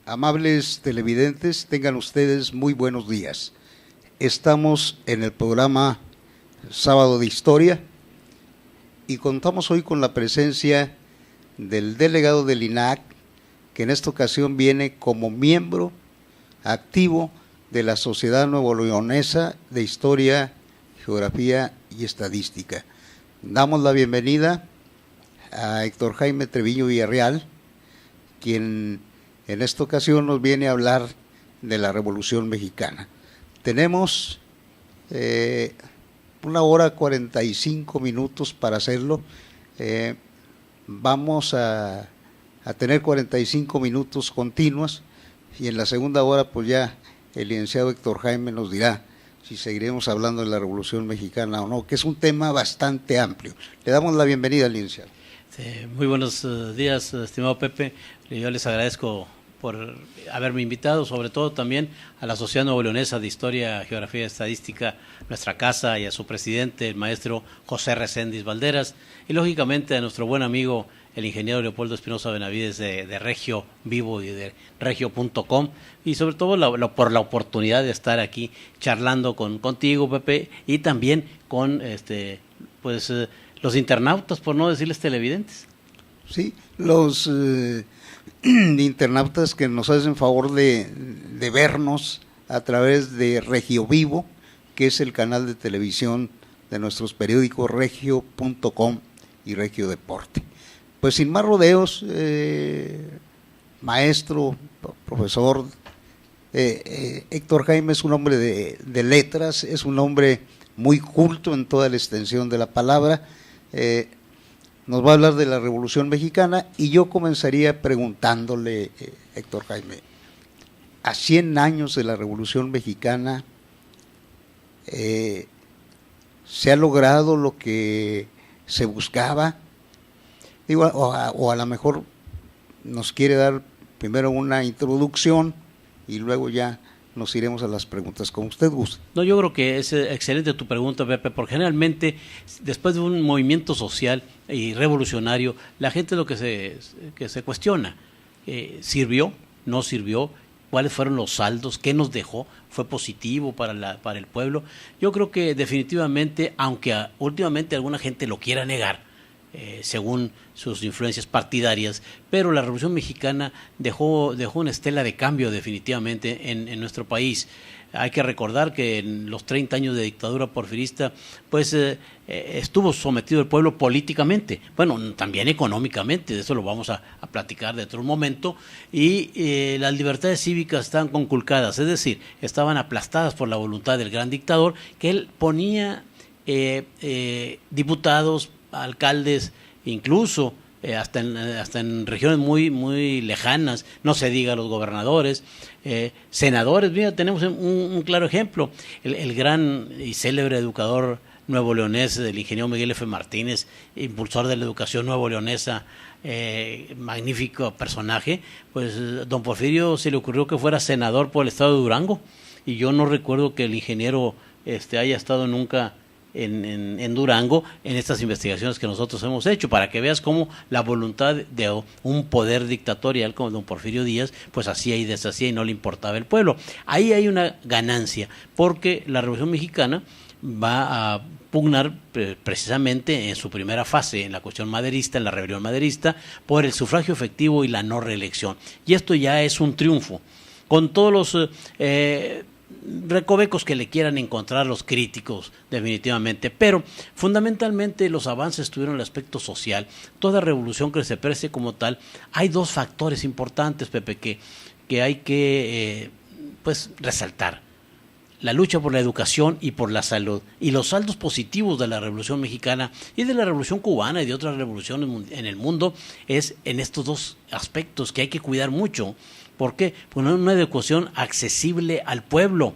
Amables televidentes, tengan ustedes muy buenos días. Estamos en el programa Sábado de Historia y contamos hoy con la presencia del delegado del INAH, que en esta ocasión viene como miembro activo de la Sociedad Nuevo Leonesa de Historia, Geografía y Estadística. Damos la bienvenida a Héctor Jaime Treviño Villarreal, quien en esta ocasión nos viene a hablar de la Revolución Mexicana. Tenemos 1 hora 45 minutos para hacerlo. Vamos a tener 45 minutos continuos y en la segunda hora pues ya el licenciado Héctor Jaime nos dirá si seguiremos hablando de la Revolución Mexicana o no, que es un tema bastante amplio. Le damos la bienvenida al licenciado. Muy buenos días, estimado Pepe. Yo les agradezco por haberme invitado, sobre todo también a la Sociedad Nuevo Leonesa de Historia, Geografía y Estadística, nuestra casa, y a su presidente, el maestro José Reséndiz Valderas, y lógicamente a nuestro buen amigo, el ingeniero Leopoldo Espinosa Benavides de Regio Vivo y de Regio.com, y sobre todo por la oportunidad de estar aquí charlando contigo, Pepe, y también con los internautas, por no decirles televidentes. Sí, los internautas que nos hacen favor de vernos a través de Regio Vivo, que es el canal de televisión de nuestros periódicos Regio.com y Regio Deporte. Pues sin más rodeos, maestro, profesor, Héctor Jaime es un hombre de letras, es un hombre muy culto en toda la extensión de la palabra. Nos va a hablar de la Revolución Mexicana y yo comenzaría preguntándole, Héctor Jaime, a 100 años de la Revolución Mexicana, ¿se ha logrado lo que se buscaba? Digo, o a lo mejor nos quiere dar primero una introducción y luego ya nos iremos a las preguntas, como usted guste. No, yo creo que es excelente tu pregunta, Pepe, porque generalmente después de un movimiento social y revolucionario, la gente lo que se cuestiona, ¿sirvió? ¿No sirvió? ¿Cuáles fueron los saldos? ¿Qué nos dejó? ¿Fue positivo para el pueblo? Yo creo que definitivamente, aunque últimamente alguna gente lo quiera negar, según sus influencias partidarias, pero la Revolución Mexicana dejó una estela de cambio definitivamente en nuestro país. Hay que recordar que en los 30 años de dictadura porfirista, pues estuvo sometido el pueblo políticamente, bueno, también económicamente, de eso lo vamos a platicar dentro de un momento, y las libertades cívicas estaban conculcadas, es decir, estaban aplastadas por la voluntad del gran dictador, que él ponía diputados, alcaldes, incluso hasta en regiones muy lejanas, no se diga los gobernadores, senadores. Mira, tenemos un claro ejemplo, el gran y célebre educador nuevo leonés, el ingeniero Miguel F. Martínez, impulsor de la educación nuevo leonesa, magnífico personaje. Pues don Porfirio se le ocurrió que fuera senador por el estado de Durango, y yo no recuerdo que el ingeniero haya estado nunca en Durango en estas investigaciones que nosotros hemos hecho, para que veas cómo la voluntad de un poder dictatorial como don Porfirio Díaz pues hacía y deshacía y no le importaba el pueblo. Ahí hay una ganancia, porque la Revolución Mexicana va a pugnar precisamente en su primera fase, en la cuestión maderista, en la rebelión maderista, por el sufragio efectivo y la no reelección, y esto ya es un triunfo, con todos los recovecos que le quieran encontrar los críticos, definitivamente, pero fundamentalmente los avances tuvieron el aspecto social. Toda revolución que se precie como tal, hay dos factores importantes, Pepe, que hay que resaltar: la lucha por la educación y por la salud, y los saldos positivos de la Revolución Mexicana y de la Revolución Cubana y de otras revoluciones en el mundo es en estos dos aspectos que hay que cuidar mucho. ¿Por qué? Pues una educación accesible al pueblo.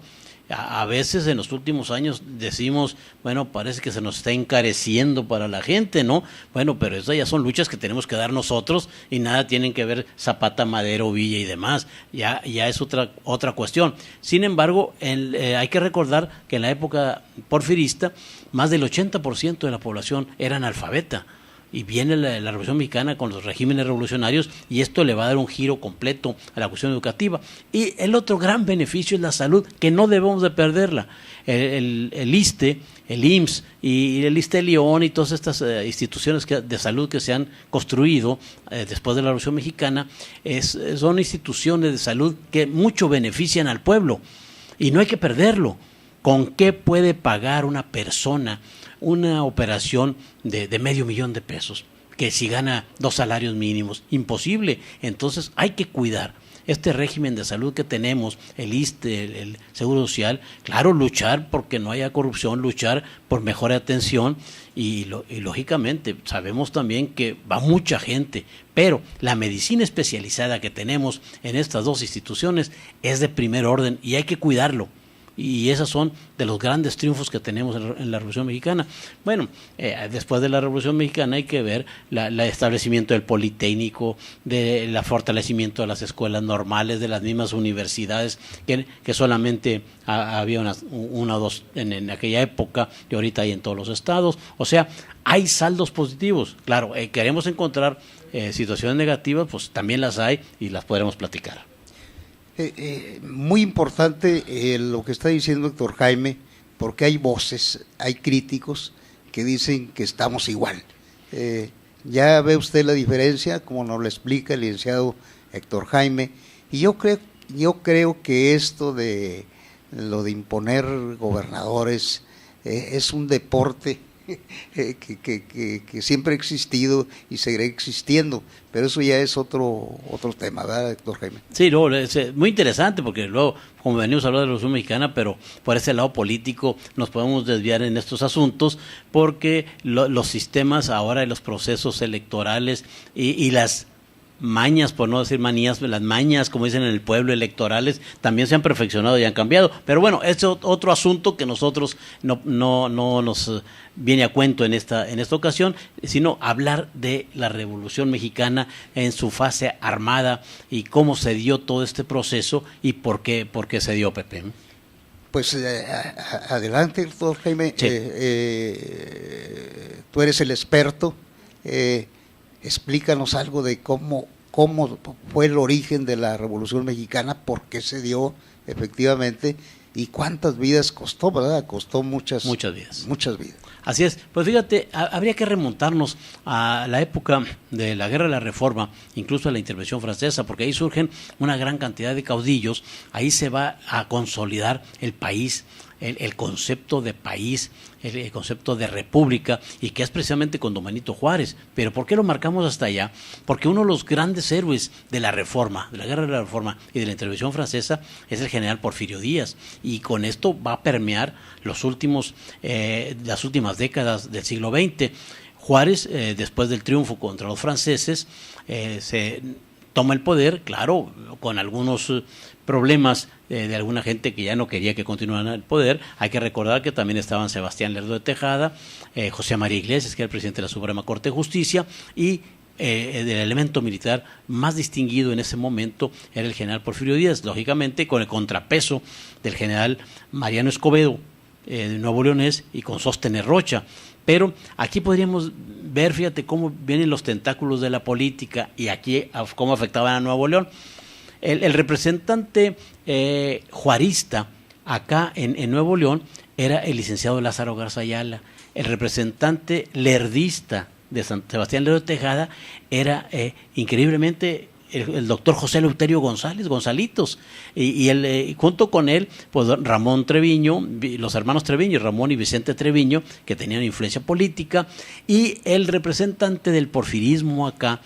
A veces en los últimos años decimos, bueno, parece que se nos está encareciendo para la gente, ¿no? Bueno, pero esas ya son luchas que tenemos que dar nosotros y nada tienen que ver Zapata, Madero, Villa y demás. Ya es otra cuestión. Sin embargo, hay que recordar que en la época porfirista más del 80% de la población era analfabeta. y viene la Revolución Mexicana con los regímenes revolucionarios, y esto le va a dar un giro completo a la cuestión educativa. Y el otro gran beneficio es la salud, que no debemos de perderla. El ISSSTE, el IMSS y el ISSSTE León y todas estas instituciones de salud que se han construido después de la Revolución Mexicana son instituciones de salud que mucho benefician al pueblo, y no hay que perderlo. ¿Con qué puede pagar una persona una operación de $500,000 que si gana 2 salarios mínimos? Imposible. Entonces hay que cuidar este régimen de salud que tenemos, el ISSSTE, el Seguro Social. Claro, luchar porque no haya corrupción, luchar por mejor atención y lógicamente sabemos también que va mucha gente, pero la medicina especializada que tenemos en estas dos instituciones es de primer orden y hay que cuidarlo. Y esos son de los grandes triunfos que tenemos en la Revolución Mexicana. Bueno, después de la Revolución Mexicana hay que ver el establecimiento del Politécnico, del fortalecimiento de las escuelas normales, de las mismas universidades, que solamente había una o dos en aquella época, y ahorita hay en todos los estados. O sea, hay saldos positivos. Claro, queremos encontrar situaciones negativas, pues también las hay y las podremos platicar. Muy importante lo que está diciendo Héctor Jaime, porque hay voces, hay críticos que dicen que estamos igual. Ya ve usted la diferencia, como nos lo explica el licenciado Héctor Jaime, y yo creo que esto de lo de imponer gobernadores es un deporte que siempre ha existido y seguirá existiendo, pero eso ya es otro tema, ¿verdad, Héctor Jaime? Sí, no, es muy interesante porque luego, como venimos a hablar de la Revolución Mexicana, pero por ese lado político nos podemos desviar en estos asuntos, porque los sistemas ahora y los procesos electorales y las mañas, por no decir manías, las mañas, como dicen en el pueblo, electorales, también se han perfeccionado y han cambiado. Pero bueno, es otro asunto que nosotros no nos viene a cuento en esta ocasión, sino hablar de la Revolución Mexicana en su fase armada y cómo se dio todo este proceso y por qué se dio, Pepe. Pues adelante, doctor Jaime. Sí. Tú eres el experto. Explícanos algo de cómo fue el origen de la Revolución Mexicana, por qué se dio efectivamente y cuántas vidas costó, ¿verdad? Costó muchas vidas. Muchas vidas. Así es. Pues fíjate, habría que remontarnos a la época de la Guerra de la Reforma, incluso a la intervención francesa, porque ahí surgen una gran cantidad de caudillos, ahí se va a consolidar el país, el concepto de país, el concepto de república, y que es precisamente con don Benito Juárez. Pero ¿por qué lo marcamos hasta allá? Porque uno de los grandes héroes de la Reforma, de la Guerra de la Reforma y de la intervención francesa es el general Porfirio Díaz, y con esto va a permear las últimas décadas del siglo XX. Juárez, después del triunfo contra los franceses, se toma el poder, claro, con algunos problemas de alguna gente que ya no quería que continuara el poder. Hay que recordar que también estaban Sebastián Lerdo de Tejada, José María Iglesias, que era el presidente de la Suprema Corte de Justicia, y del elemento militar más distinguido en ese momento era el general Porfirio Díaz, lógicamente con el contrapeso del general Mariano Escobedo, de Nuevo Leonés, y con Sóstenes Rocha. Pero aquí podríamos ver, fíjate cómo vienen los tentáculos de la política y aquí cómo afectaban a Nuevo León. El representante juarista acá en Nuevo León era el licenciado Lázaro Garza Ayala. El representante lerdista de Sebastián Lerdo de Tejada era increíblemente el doctor José Eleuterio González, Gonzalitos, y junto con él, pues Ramón Treviño, los hermanos Treviño, Ramón y Vicente Treviño, que tenían influencia política, y el representante del porfirismo acá,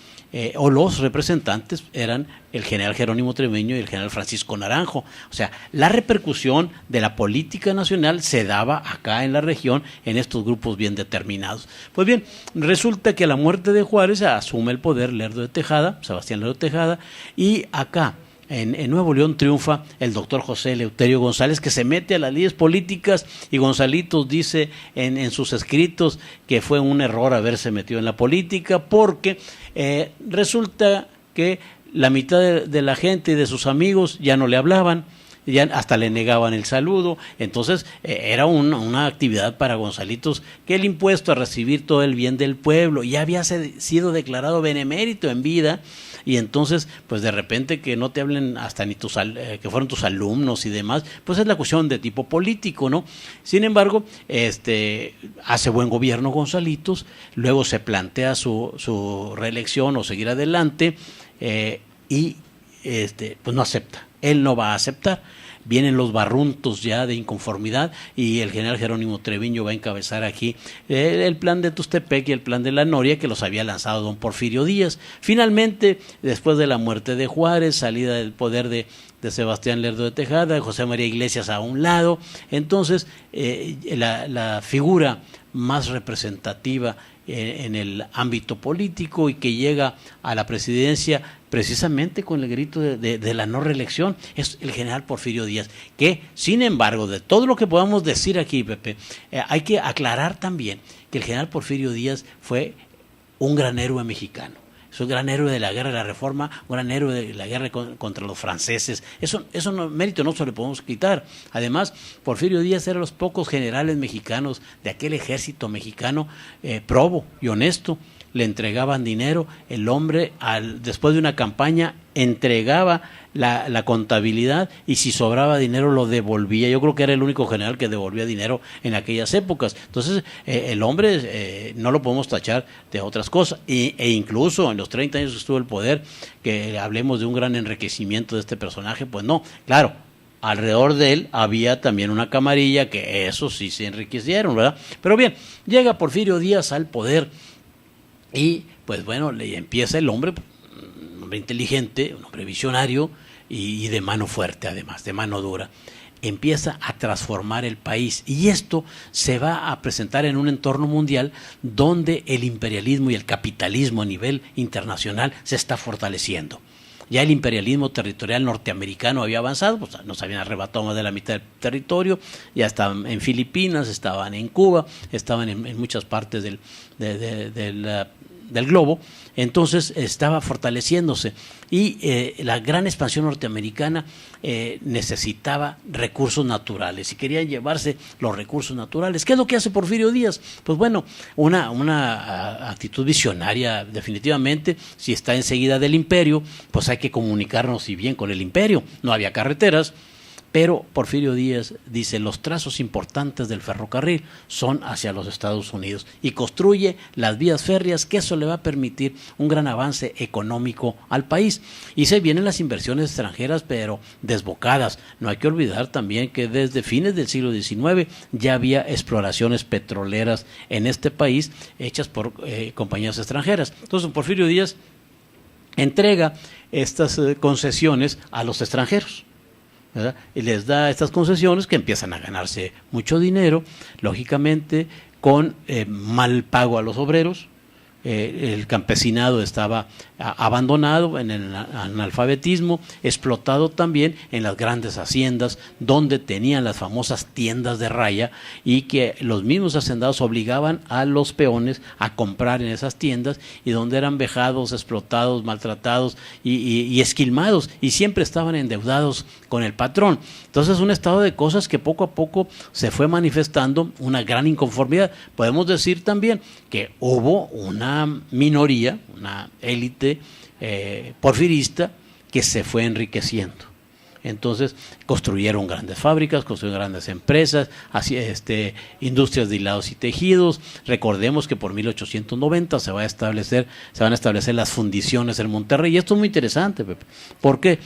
o los representantes eran el general Jerónimo Treviño y el general Francisco Naranjo. O sea, la repercusión de la política nacional se daba acá en la región en estos grupos bien determinados. Pues bien, resulta que a la muerte de Juárez asume el poder Lerdo de Tejada, Sebastián Lerdo de Tejada, y acá en Nuevo León triunfa el doctor José Eleuterio González, que se mete a las lides políticas, y Gonzalitos dice en sus escritos que fue un error haberse metido en la política, porque resulta que la mitad de la gente y de sus amigos ya no le hablaban, ya hasta le negaban el saludo. Entonces era una actividad para Gonzalitos, que el impuesto a recibir todo el bien del pueblo ya había sido declarado benemérito en vida, y entonces pues de repente que no te hablen hasta ni que fueron tus alumnos y demás, pues es la cuestión de tipo político, ¿no? Sin embargo, hace buen gobierno Gonzalitos, luego se plantea su reelección o seguir adelante, y pues no acepta, él no va a aceptar. Vienen los barruntos ya de inconformidad, y el general Jerónimo Treviño va a encabezar aquí el plan de Tustepec y el plan de la Noria, que los había lanzado don Porfirio Díaz. Finalmente, después de la muerte de Juárez, salida del poder de Sebastián Lerdo de Tejada, José María Iglesias a un lado, entonces la figura más representativa en el ámbito político y que llega a la presidencia precisamente con el grito de la no reelección es el general Porfirio Díaz, que sin embargo, de todo lo que podamos decir aquí, Pepe, hay que aclarar también que el general Porfirio Díaz fue un gran héroe mexicano. Es un gran héroe de la guerra de la Reforma, un gran héroe de la guerra contra los franceses. Eso mérito no se le podemos quitar. Además, Porfirio Díaz era de los pocos generales mexicanos de aquel ejército mexicano probo y honesto. Le entregaban dinero, el hombre después de una campaña entregaba la contabilidad, y si sobraba dinero lo devolvía. Yo creo que era el único general que devolvía dinero en aquellas épocas. Entonces el hombre no lo podemos tachar de otras cosas, e incluso en los 30 años que estuvo en el poder, que hablemos de un gran enriquecimiento de este personaje, pues no, claro, alrededor de él había también una camarilla que eso sí se enriquecieron, ¿verdad? Pero bien, llega Porfirio Díaz al poder, y pues bueno, le empieza el hombre, un hombre inteligente, un hombre visionario y de mano fuerte, además, de mano dura. Empieza a transformar el país, y esto se va a presentar en un entorno mundial donde el imperialismo y el capitalismo a nivel internacional se está fortaleciendo. Ya el imperialismo territorial norteamericano había avanzado, pues nos habían arrebatado más de la mitad del territorio, ya estaban en Filipinas, estaban en Cuba, estaban en muchas partes del globo. Entonces estaba fortaleciéndose, y la gran expansión norteamericana necesitaba recursos naturales, y querían llevarse los recursos naturales. ¿Qué es lo que hace Porfirio Díaz? Pues bueno, una actitud visionaria definitivamente. Si está enseguida del imperio, pues hay que comunicarnos y bien con el imperio. No había carreteras, pero Porfirio Díaz dice: los trazos importantes del ferrocarril son hacia los Estados Unidos, y construye las vías férreas, que eso le va a permitir un gran avance económico al país. Y se vienen las inversiones extranjeras, pero desbocadas. No hay que olvidar también que desde fines del siglo XIX ya había exploraciones petroleras en este país hechas por compañías extranjeras. Entonces Porfirio Díaz entrega estas concesiones a los extranjeros, ¿verdad? Y les da estas concesiones, que empiezan a ganarse mucho dinero, lógicamente con mal pago a los obreros. El campesinado estaba abandonado en el analfabetismo, explotado también en las grandes haciendas, donde tenían las famosas tiendas de raya, y que los mismos hacendados obligaban a los peones a comprar en esas tiendas, y donde eran vejados, explotados, maltratados y esquilmados, y siempre estaban endeudados con el patrón. Entonces, un estado de cosas que poco a poco se fue manifestando una gran inconformidad. Podemos decir también que hubo una minoría, una élite porfirista, que se fue enriqueciendo. Entonces construyeron grandes fábricas, construyeron grandes empresas, así, industrias de hilados y tejidos. Recordemos que por 1890 se van a establecer las fundiciones en Monterrey, y esto es muy interesante, Pepe. ¿Por qué?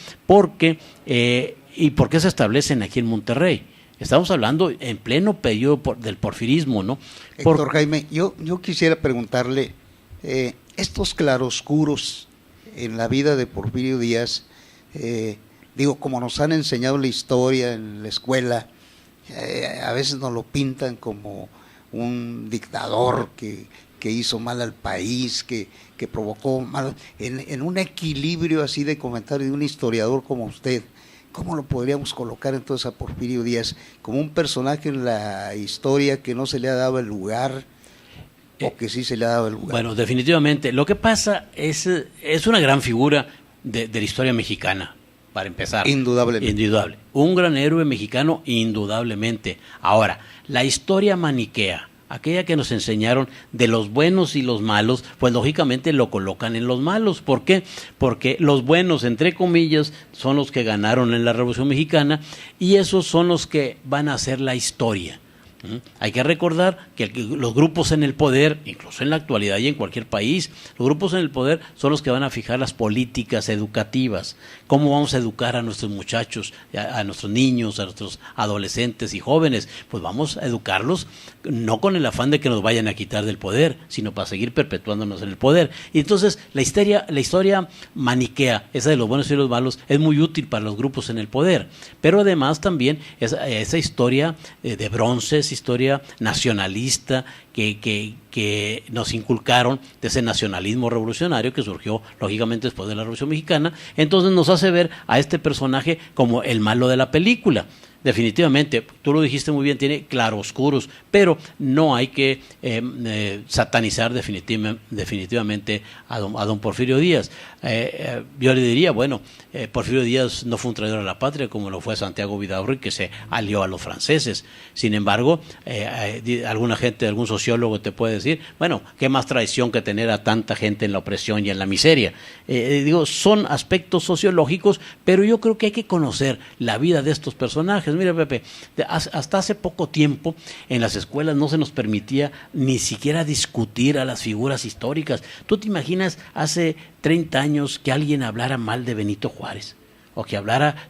¿Y por qué se establecen aquí en Monterrey? Estamos hablando en pleno periodo del porfirismo, ¿no? Héctor Jaime, yo quisiera preguntarle, estos claroscuros en la vida de Porfirio Díaz, como nos han enseñado en la historia, en la escuela, a veces nos lo pintan como un dictador que hizo mal al país, que provocó mal, en un equilibrio así de comentario de un historiador como usted. ¿Cómo lo podríamos colocar entonces a Porfirio Díaz? ¿Como un personaje en la historia que no se le ha dado el lugar, o que sí se le ha dado el lugar? Bueno, definitivamente. Lo que pasa es una gran figura de la historia mexicana, para empezar. Indudablemente. Indudable. Un gran héroe mexicano, indudablemente. Ahora, la historia maniquea, aquella que nos enseñaron de los buenos y los malos, pues lógicamente lo colocan en los malos. ¿Por qué? Porque los buenos, entre comillas, son los que ganaron en la Revolución Mexicana y esos son los que van a hacer la historia. Hay que recordar que los grupos en el poder, incluso en la actualidad y en cualquier país, los grupos en el poder son los que van a fijar las políticas educativas. ¿Cómo vamos a educar a nuestros muchachos, a nuestros niños, a nuestros adolescentes y jóvenes? Pues vamos a educarlos no con el afán de que nos vayan a quitar del poder, sino para seguir perpetuándonos en el poder. Y entonces la historia maniquea, esa de los buenos y los malos, es muy útil para los grupos en el poder. Pero además también esa historia de bronces, historia nacionalista que nos inculcaron de ese nacionalismo revolucionario que surgió lógicamente después de la Revolución Mexicana, entonces nos hace ver a este personaje como el malo de la película. Definitivamente, tú lo dijiste muy bien, tiene claroscuros, pero no hay que satanizar definitivamente a don Porfirio Díaz. Yo le diría, bueno, Porfirio Díaz no fue un traidor a la patria como lo fue Santiago Vidaurri, que se alió a los franceses. Sin embargo, alguna gente, algún sociólogo te puede decir, bueno, qué más traición que tener a tanta gente en la opresión y en la miseria. Son aspectos sociológicos, pero yo creo que hay que conocer la vida de estos personajes. Mira, Pepe, hasta hace poco tiempo en las escuelas no se nos permitía ni siquiera discutir a las figuras históricas. ¿Tú te imaginas hace 30 años que alguien hablara mal de Benito Juárez? O que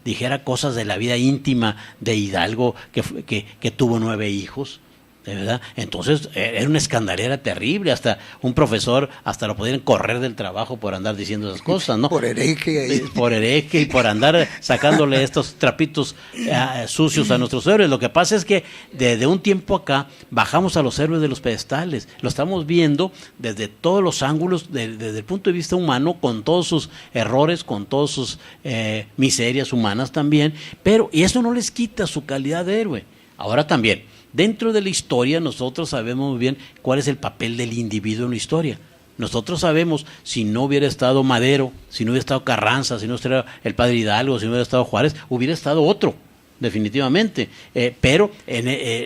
dijera cosas de la vida íntima de Hidalgo, que tuvo 9 hijos. ¿De verdad? Entonces era una escandalera terrible, hasta un profesor hasta lo podían correr del trabajo por andar diciendo esas cosas, ¿no? Por hereje. Por hereje y por andar sacándole estos trapitos sucios a nuestros héroes. Lo que pasa es que desde un tiempo acá bajamos a los héroes de los pedestales, lo estamos viendo desde todos los ángulos, desde el punto de vista humano, con todos sus errores, con todas sus miserias humanas también, y eso no les quita su calidad de héroe. Ahora también, dentro de la historia nosotros sabemos muy bien cuál es el papel del individuo en la historia. Nosotros sabemos, si no hubiera estado Madero, si no hubiera estado Carranza, si no hubiera estado el padre Hidalgo, si no hubiera estado Juárez, hubiera estado otro, definitivamente. Pero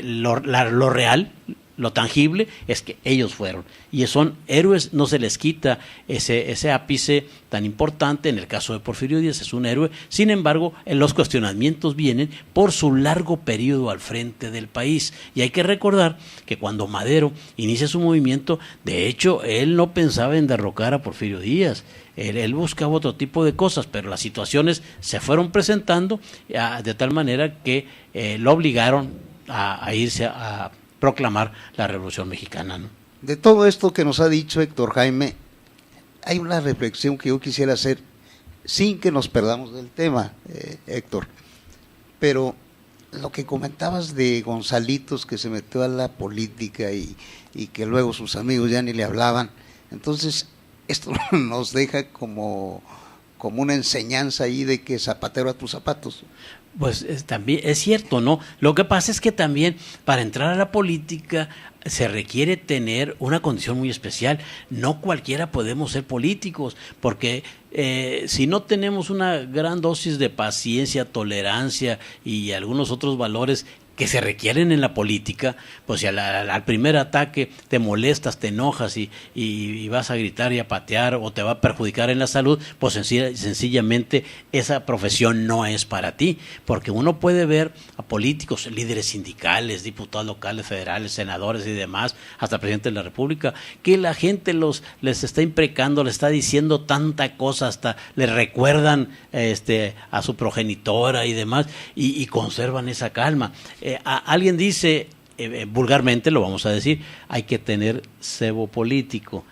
lo real, lo tangible, es que ellos fueron. Y son héroes, no se les quita ese ápice tan importante. En el caso de Porfirio Díaz es un héroe. Sin embargo, los cuestionamientos vienen por su largo periodo al frente del país. Y hay que recordar que cuando Madero inicia su movimiento, de hecho, él no pensaba en derrocar a Porfirio Díaz. Él buscaba otro tipo de cosas, pero las situaciones se fueron presentando de tal manera que lo obligaron a irse a proclamar la Revolución Mexicana, ¿no? De todo esto que nos ha dicho Héctor Jaime, hay una reflexión que yo quisiera hacer sin que nos perdamos del tema, Héctor. Pero lo que comentabas de Gonzalitos, que se metió a la política y que luego sus amigos ya ni le hablaban, entonces esto nos deja como una enseñanza ahí de que zapatero a tus zapatos. Pues también es cierto, ¿no? Lo que pasa es que también para entrar a la política se requiere tener una condición muy especial. No cualquiera podemos ser políticos, porque si no tenemos una gran dosis de paciencia, tolerancia y algunos otros valores que se requieren en la política, pues si al primer ataque te molestas, te enojas y vas a gritar y a patear o te va a perjudicar en la salud, pues sencillamente esa profesión no es para ti, porque uno puede ver a políticos, líderes sindicales, diputados locales, federales, senadores y demás, hasta presidente de la República, que la gente les está imprecando, les está diciendo tanta cosa, hasta les recuerdan a su progenitora y demás, y conservan esa calma. Alguien dice, vulgarmente lo vamos a decir, hay que tener cebo político,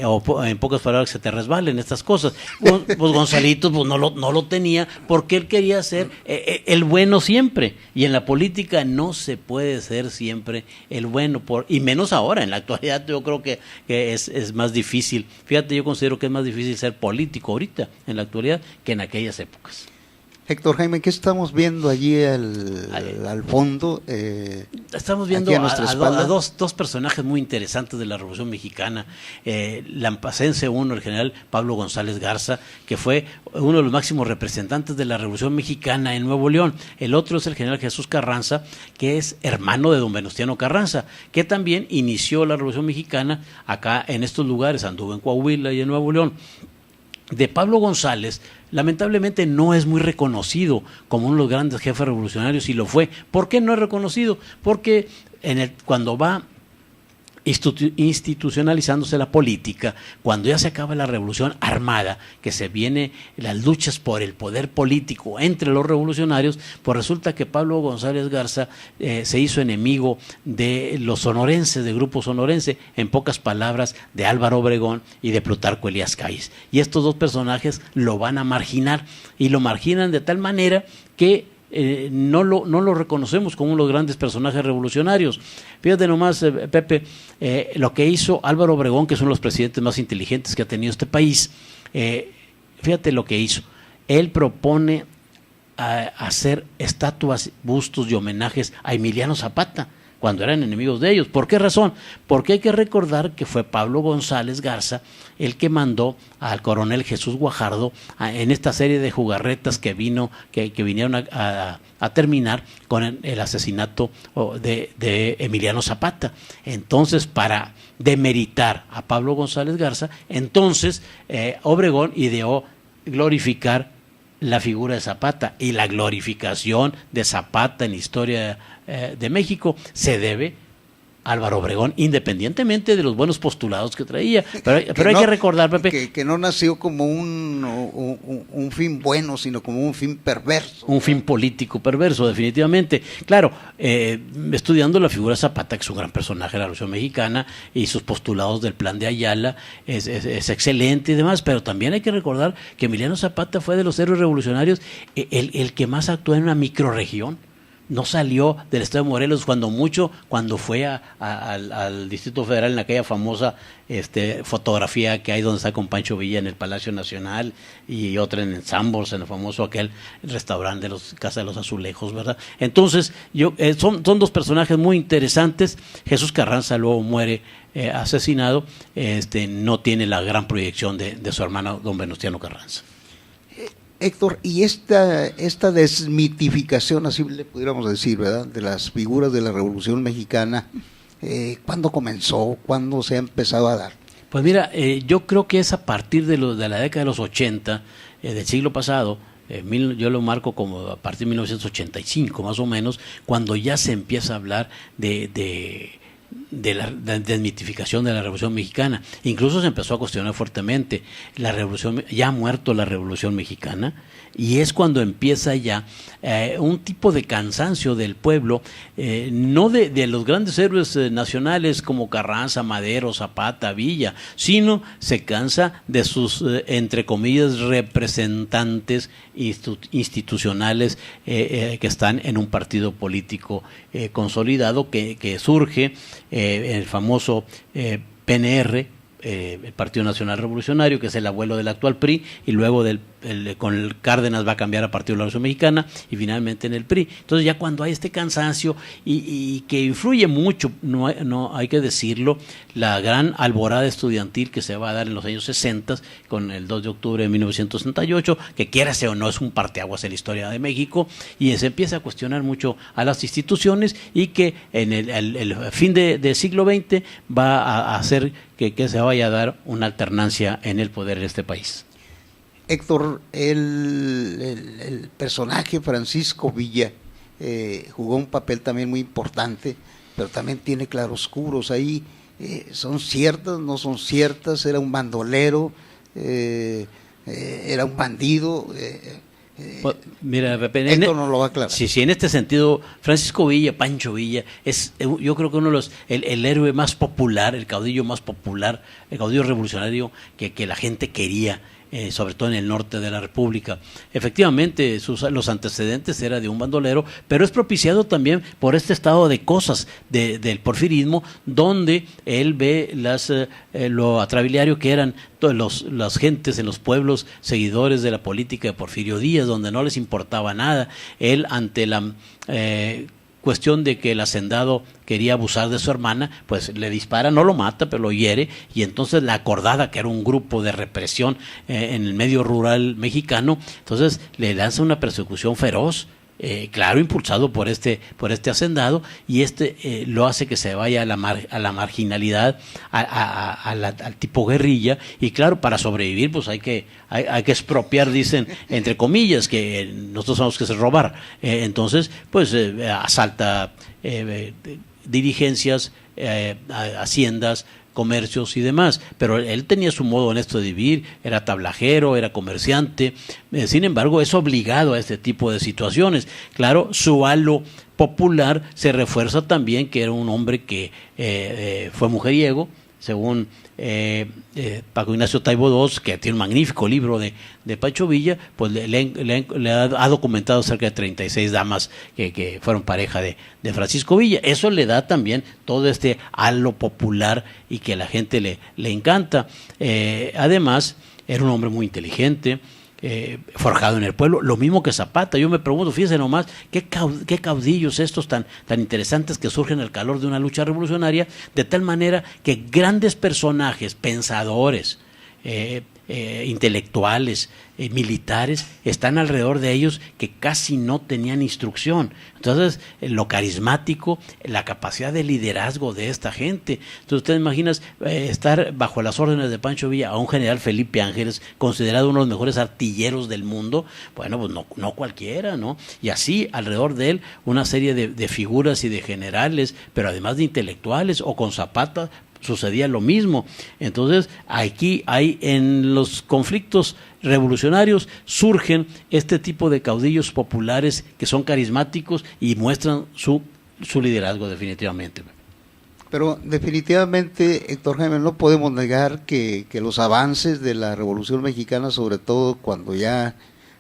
o en pocas palabras, que se te resbalen estas cosas. Pues Gonzalitos pues no lo tenía, porque él quería ser el bueno siempre, y en la política no se puede ser siempre el bueno, y menos ahora, en la actualidad yo creo que es más difícil. Fíjate, yo considero que es más difícil ser político ahorita, en la actualidad, que en aquellas épocas. Héctor Jaime, ¿qué estamos viendo allí al fondo? Estamos viendo a dos personajes muy interesantes de la Revolución Mexicana. Lampacense uno, el general Pablo González Garza, que fue uno de los máximos representantes de la Revolución Mexicana en Nuevo León. El otro es el general Jesús Carranza, que es hermano de don Venustiano Carranza, que también inició la Revolución Mexicana acá en estos lugares, anduvo en Coahuila y en Nuevo León. De Pablo González, lamentablemente no es muy reconocido como uno de los grandes jefes revolucionarios, y lo fue. ¿Por qué no es reconocido? Porque cuando va institucionalizándose la política, cuando ya se acaba la revolución armada, que se vienen las luchas por el poder político entre los revolucionarios, pues resulta que Pablo González Garza se hizo enemigo de los sonorenses, del grupo sonorense, en pocas palabras, de Álvaro Obregón y de Plutarco Elías Calles. Y estos dos personajes lo van a marginar, y lo marginan de tal manera que no lo reconocemos como uno de los grandes personajes revolucionarios. Fíjate nomás, Pepe, lo que hizo Álvaro Obregón, que es uno de los presidentes más inteligentes que ha tenido este país. Fíjate lo que hizo. Él propone hacer estatuas, bustos y homenajes a Emiliano Zapata, cuando eran enemigos de ellos. ¿Por qué razón? Porque hay que recordar que fue Pablo González Garza el que mandó al coronel Jesús Guajardo en esta serie de jugarretas que vinieron a terminar con el asesinato de Emiliano Zapata. Entonces, para demeritar a Pablo González Garza, entonces Obregón ideó glorificar la figura de Zapata, y la glorificación de Zapata en la historia de México se debe a Álvaro Obregón, independientemente de los buenos postulados que traía. Pero hay que recordar, Pepe, que no nació como un fin bueno, sino como un fin perverso. Un fin político perverso, definitivamente. Claro, estudiando la figura de Zapata, que es un gran personaje de la Revolución Mexicana, y sus postulados del Plan de Ayala, es excelente y demás, pero también hay que recordar que Emiliano Zapata fue de los héroes revolucionarios el que más actuó en una microrregión. No salió del estado de Morelos cuando fue al Distrito Federal, en aquella famosa fotografía que hay donde está con Pancho Villa en el Palacio Nacional, y otra en Sanborns, en el famoso aquel restaurante de Casa de los Azulejos, ¿verdad? Entonces, son dos personajes muy interesantes. Jesús Carranza luego muere asesinado, no tiene la gran proyección de su hermano don Venustiano Carranza. Héctor, y esta desmitificación, así le pudiéramos decir, ¿verdad?, de las figuras de la Revolución Mexicana, ¿cuándo comenzó? ¿Cuándo se ha empezado a dar? Pues mira, yo creo que es a partir de la década de los 80, del siglo pasado. Yo lo marco como a partir de 1985 más o menos, cuando ya se empieza a hablar de la desmitificación de la Revolución Mexicana. Incluso se empezó a cuestionar fuertemente la revolución, ya ha muerto la Revolución Mexicana, y es cuando empieza ya un tipo de cansancio del pueblo, no de los grandes héroes nacionales como Carranza, Madero, Zapata, Villa, sino se cansa de sus, entre comillas, representantes institucionales que están en un partido político consolidado que surge, el famoso PNR, el Partido Nacional Revolucionario, que es el abuelo del actual PRI, y luego con el Cárdenas va a cambiar a Partido de la Revolución Mexicana, y finalmente en el PRI. Entonces, ya cuando hay este cansancio y que influye mucho, no hay que decirlo, la gran alborada estudiantil que se va a dar en los años 60 con el 2 de octubre de 1968, que quiérase o no es un parteaguas en la historia de México, y se empieza a cuestionar mucho a las instituciones, y que en el fin del siglo XX va a hacer que se vaya a dar una alternancia en el poder de este país. Héctor, el personaje Francisco Villa jugó un papel también muy importante, pero también tiene claroscuros ahí. ¿Son ciertas, no son ciertas? ¿Era un bandolero? ¿Era un bandido? Mira, Pepe, esto no lo va a aclarar. Sí, en este sentido, Francisco Villa, Pancho Villa, es yo creo que uno de los, el héroe más popular, el caudillo más popular, el caudillo revolucionario que la gente quería sobre todo en el norte de la República. Efectivamente, los antecedentes era de un bandolero, pero es propiciado también por este estado de cosas del porfirismo, donde él ve lo atrabiliario que eran las gentes en los pueblos seguidores de la política de Porfirio Díaz, donde no les importaba nada. Él, ante la cuestión de que el hacendado quería abusar de su hermana, pues le dispara, no lo mata, pero lo hiere, y entonces la Acordada, que era un grupo de represión en el medio rural mexicano, entonces le lanza una persecución feroz, claro, impulsado por este hacendado, y lo hace que se vaya a la marginalidad, al tipo guerrilla, y claro, para sobrevivir pues hay que expropiar, dicen, entre comillas, que nosotros sabemos que es robar. Entonces pues asalta dirigencias, haciendas, comercios y demás, pero él tenía su modo honesto de vivir, era tablajero, era comerciante, sin embargo es obligado a este tipo de situaciones. Claro, su halo popular se refuerza también, que era un hombre que fue mujeriego, según Paco Ignacio Taibo II, que tiene un magnífico libro de Pancho Villa, pues le ha documentado cerca de 36 damas que fueron pareja de Francisco Villa. Eso le da también todo este halo popular y que a la gente le encanta. Además, era un hombre muy inteligente, forjado en el pueblo, lo mismo que Zapata. Yo me pregunto, fíjense nomás, qué caudillos estos tan interesantes que surgen al calor de una lucha revolucionaria, de tal manera que grandes personajes, pensadores, intelectuales, militares, están alrededor de ellos, que casi no tenían instrucción. Entonces, lo carismático, la capacidad de liderazgo de esta gente. Entonces, ustedes imaginan estar bajo las órdenes de Pancho Villa a un general Felipe Ángeles, considerado uno de los mejores artilleros del mundo. Bueno, pues no cualquiera, ¿no? Y así, alrededor de él, una serie de figuras y de generales, pero además de intelectuales, o con Zapata sucedía lo mismo. Entonces, aquí hay, en los conflictos revolucionarios, surgen este tipo de caudillos populares que son carismáticos y muestran su liderazgo, definitivamente. Pero definitivamente, Héctor Jaime, no podemos negar que los avances de la Revolución Mexicana, sobre todo cuando ya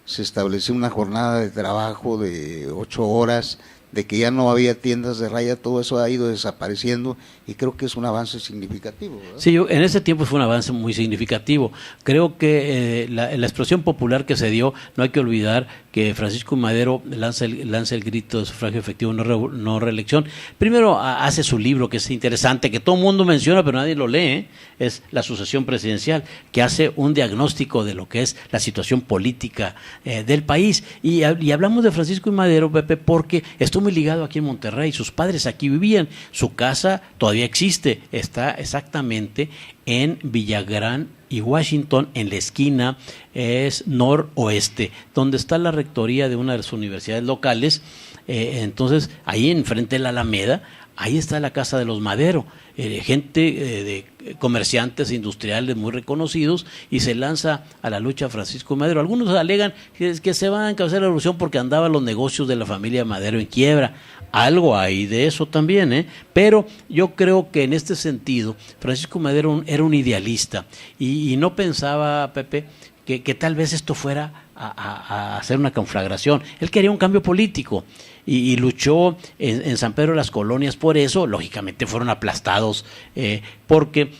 se estableció una jornada de trabajo de 8 horas, de que ya no había tiendas de raya, todo eso ha ido desapareciendo, y creo que es un avance significativo, ¿verdad? Sí, en ese tiempo fue un avance muy significativo. Creo que la explosión popular que se dio, no hay que olvidar que Francisco Madero lanza el grito de sufragio efectivo, no reelección. Primero hace su libro, que es interesante, que todo el mundo menciona, pero nadie lo lee, es La sucesión presidencial, que hace un diagnóstico de lo que es la situación política del país. Y hablamos de Francisco y Madero, Pepe, porque estuvo muy ligado aquí en Monterrey, sus padres aquí vivían, su casa todavía existe, está exactamente en Villagrán y Washington, en la esquina es noroeste, donde está la rectoría de una de las universidades locales. Entonces ahí enfrente de la Alameda, ahí está la casa de los Madero, gente de comerciantes industriales muy reconocidos, y se lanza a la lucha Francisco Madero. Algunos alegan que se va a encabezar la revolución porque andaban los negocios de la familia Madero en quiebra. Algo hay de eso también, pero yo creo que en este sentido Francisco Madero era un idealista, y no pensaba, Pepe, que tal vez esto fuera a hacer una conflagración. Él quería un cambio político y luchó en San Pedro de las Colonias por eso. Lógicamente fueron aplastados porque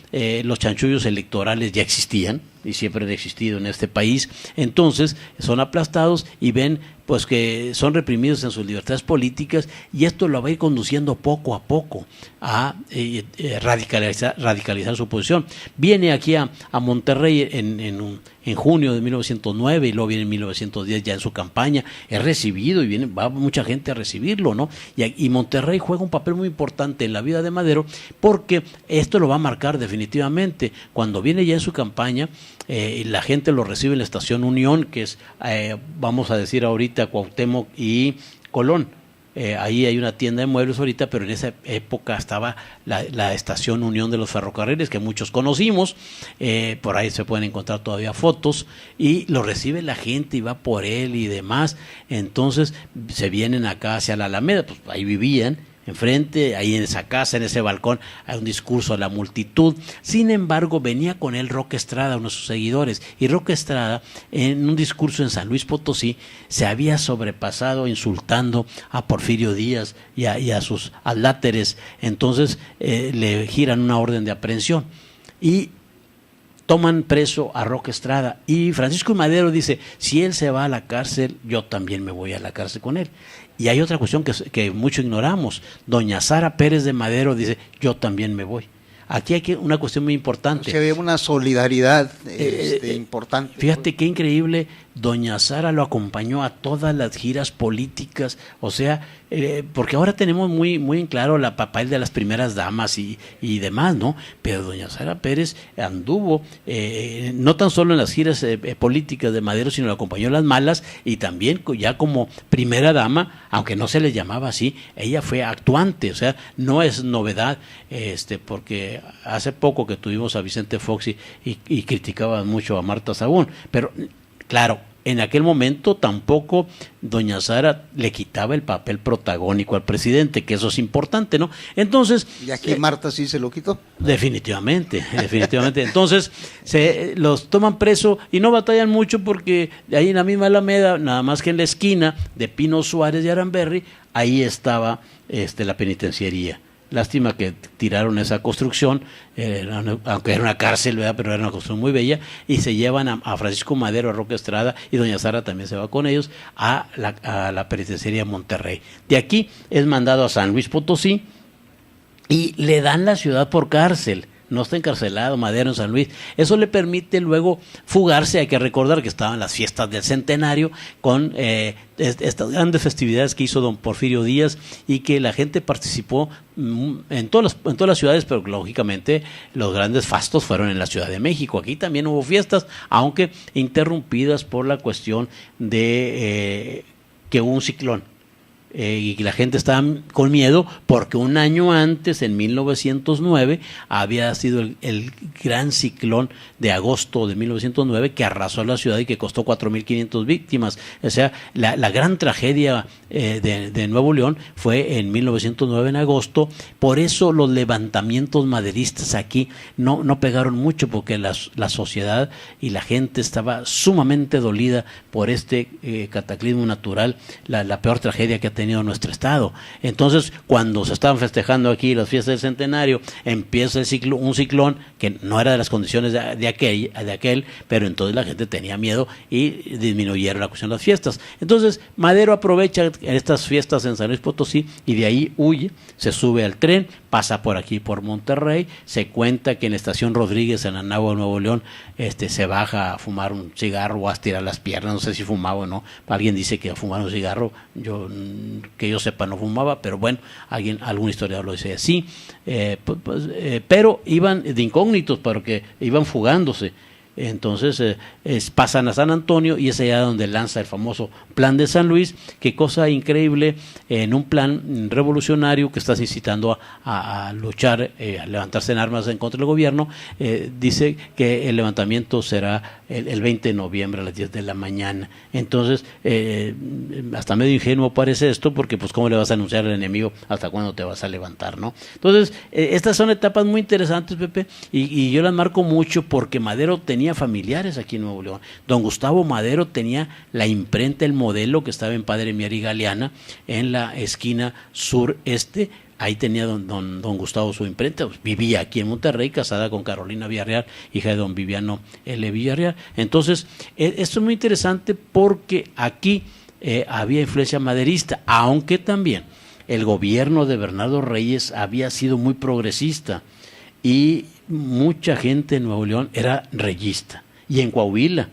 los chanchullos electorales ya existían y siempre han existido en este país. Entonces son aplastados y ven pues que son reprimidos en sus libertades políticas, y esto lo va a ir conduciendo poco a poco a radicalizar su posición. Viene aquí a Monterrey en junio de 1909 y luego viene en 1910 ya en su campaña, es recibido y va mucha gente a recibirlo, ¿no? Y Monterrey juega un papel muy importante en la vida de Madero, porque esto lo va a marcar definitivamente. Cuando viene ya en su campaña, la gente lo recibe en la estación Unión, que es, vamos a decir ahorita, Cuauhtémoc y Colón. Ahí hay una tienda de muebles ahorita, pero en esa época estaba la estación Unión de los Ferrocarriles, que muchos conocimos. Por ahí se pueden encontrar todavía fotos, y lo recibe la gente y va por él y demás. Entonces se vienen acá hacia la Alameda, pues ahí vivían. enfrente, ahí en esa casa, en ese balcón, hay un discurso a la multitud. Sin embargo, venía con él Roque Estrada, uno de sus seguidores, y Roque Estrada, en un discurso en San Luis Potosí, se había sobrepasado insultando a Porfirio Díaz y a sus adláteres. Entonces le giran una orden de aprehensión y toman preso a Roque Estrada, y Francisco Madero dice, si él se va a la cárcel, yo también me voy a la cárcel con él. Y hay otra cuestión que mucho ignoramos. Doña Sara Pérez de Madero dice, yo también me voy. Aquí hay una cuestión muy importante. O sea, había una solidaridad importante. Fíjate qué increíble, doña Sara lo acompañó a todas las giras políticas, o sea, porque ahora tenemos muy en claro la papel de las primeras damas y demás, ¿no? Pero doña Sara Pérez anduvo, no tan solo en las giras políticas de Madero, sino lo acompañó en las malas, y también ya como primera dama, aunque no se le llamaba así, ella fue actuante, o sea, no es novedad, porque hace poco que tuvimos a Vicente Fox y criticaban mucho a Marta Sagún, pero claro, en aquel momento tampoco doña Sara le quitaba el papel protagónico al presidente, que eso es importante, ¿no? Entonces... ¿Y aquí Marta sí se lo quitó? Definitivamente. Entonces, los toman preso y no batallan mucho porque ahí en la misma Alameda, nada más que en la esquina de Pino Suárez y Aramberri, ahí estaba la penitenciaría. Lástima que tiraron esa construcción, aunque era una cárcel, ¿verdad? Pero era una construcción muy bella, y se llevan a Francisco Madero, a Roque Estrada, y doña Sara también se va con ellos a la penitenciaría Monterrey. De aquí es mandado a San Luis Potosí y le dan la ciudad por cárcel. No está encarcelado Madero en San Luis. Eso le permite luego fugarse. Hay que recordar que estaban las fiestas del centenario con estas grandes festividades que hizo don Porfirio Díaz, y que la gente participó en todas las ciudades, pero lógicamente los grandes fastos fueron en la Ciudad de México. Aquí también hubo fiestas, aunque interrumpidas por la cuestión de que hubo un ciclón. Y la gente estaba con miedo porque un año antes, en 1909, había sido el gran ciclón de agosto de 1909 que arrasó la ciudad y que costó 4.500 víctimas. O sea, la gran tragedia de Nuevo León fue en 1909 en agosto. Por eso los levantamientos maderistas aquí no pegaron mucho, porque la sociedad y la gente estaba sumamente dolida por cataclismo natural, la peor tragedia que ha tenido nuestro estado. Entonces, cuando se estaban festejando aquí las fiestas del centenario, empieza un ciclón que no era de las condiciones de aquel, pero entonces la gente tenía miedo y disminuyeron la cuestión de las fiestas. Entonces, Madero aprovecha estas fiestas en San Luis Potosí y de ahí huye, se sube al tren, pasa por aquí por Monterrey, se cuenta que en la estación Rodríguez, en Anáhuac, Nuevo León, se baja a fumar un cigarro o a estirar las piernas, no sé si fumaba o no. Alguien dice que a fumar un cigarro, que yo sepa no fumaba, pero bueno, algún historiador lo dice así, pero iban de incógnitos porque iban fugándose. Entonces pasan a San Antonio y es allá donde lanza el famoso Plan de San Luis. Qué cosa increíble, en un plan revolucionario que estás incitando a luchar, a levantarse en armas en contra del gobierno. Dice que el levantamiento será el 20 de noviembre a las 10 de la mañana. Entonces, hasta medio ingenuo parece esto, porque pues cómo le vas a anunciar al enemigo hasta cuándo te vas a levantar, ¿no? Entonces, estas son etapas muy interesantes, Pepe, y yo las marco mucho porque Madero tenía familiares aquí en Nuevo León. Don Gustavo Madero tenía la imprenta, el Modelo, que estaba en Padre Mier y Galeana, en la esquina sureste. Ahí tenía don Gustavo su imprenta. Vivía aquí en Monterrey, casada con Carolina Villarreal, hija de don Viviano L. Villarreal. Entonces, esto es muy interesante porque aquí había influencia maderista, aunque también el gobierno de Bernardo Reyes había sido muy progresista y mucha gente en Nuevo León era reyista, y en Coahuila.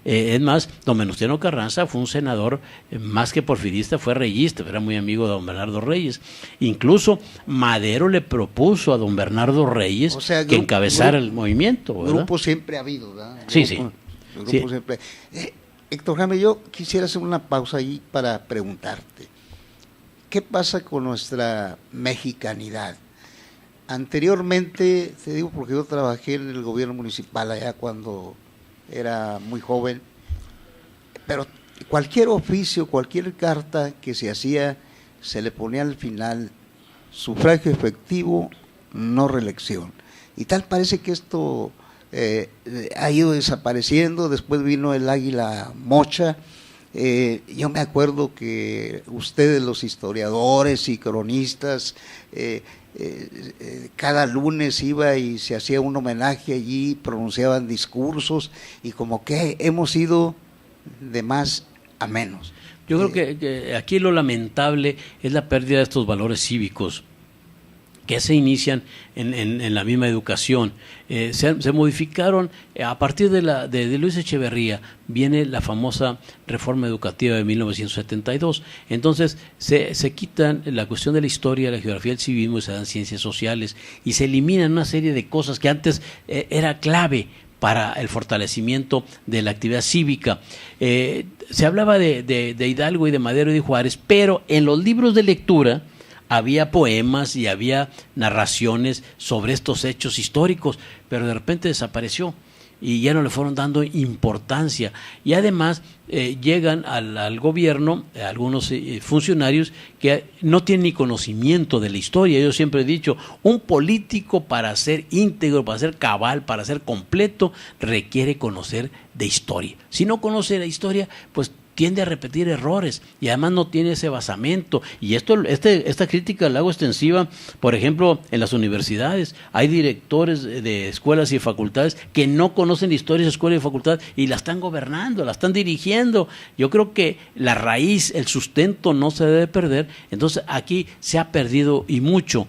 Es más, don Venustiano Carranza fue un senador más que porfirista, fue reyista, era muy amigo de don Bernardo Reyes. Incluso Madero le propuso a don Bernardo Reyes, o sea, que encabezara el movimiento, ¿verdad? Grupo siempre ha habido, ¿verdad? Sí. Siempre. Héctor Jaime, yo quisiera hacer una pausa ahí para preguntarte, ¿qué pasa con nuestra mexicanidad? Anteriormente, te digo porque yo trabajé en el gobierno municipal allá cuando era muy joven, pero cualquier oficio, cualquier carta que se hacía, se le ponía al final sufragio efectivo, no reelección. Y tal parece que esto ha ido desapareciendo. Después vino el águila mocha. Yo me acuerdo que ustedes, los historiadores y cronistas, cada lunes iba y se hacía un homenaje allí, pronunciaban discursos, y como que hemos ido de más a menos. Yo creo que aquí lo lamentable es la pérdida de estos valores cívicos que se inician en la misma educación. Se modificaron a partir de Luis Echeverría. Viene la famosa reforma educativa de 1972. Entonces se quitan la cuestión de la historia, la geografía, el civismo, y se dan ciencias sociales, y se eliminan una serie de cosas que antes era clave para el fortalecimiento de la actividad cívica. Se hablaba de Hidalgo y de Madero y de Juárez, pero en los libros de lectura había poemas y había narraciones sobre estos hechos históricos, pero de repente desapareció y ya no le fueron dando importancia. Y además llegan al gobierno algunos funcionarios que no tienen ni conocimiento de la historia. Yo siempre he dicho, un político, para ser íntegro, para ser cabal, para ser completo, requiere conocer de historia. Si no conoce la historia, pues tiende a repetir errores, y además no tiene ese basamento. Y esta crítica la hago extensiva, por ejemplo, en las universidades. Hay directores de escuelas y facultades que no conocen la historia de escuela y facultad, y la están gobernando, la están dirigiendo. Yo creo que la raíz, el sustento, no se debe perder. Entonces aquí se ha perdido, y mucho.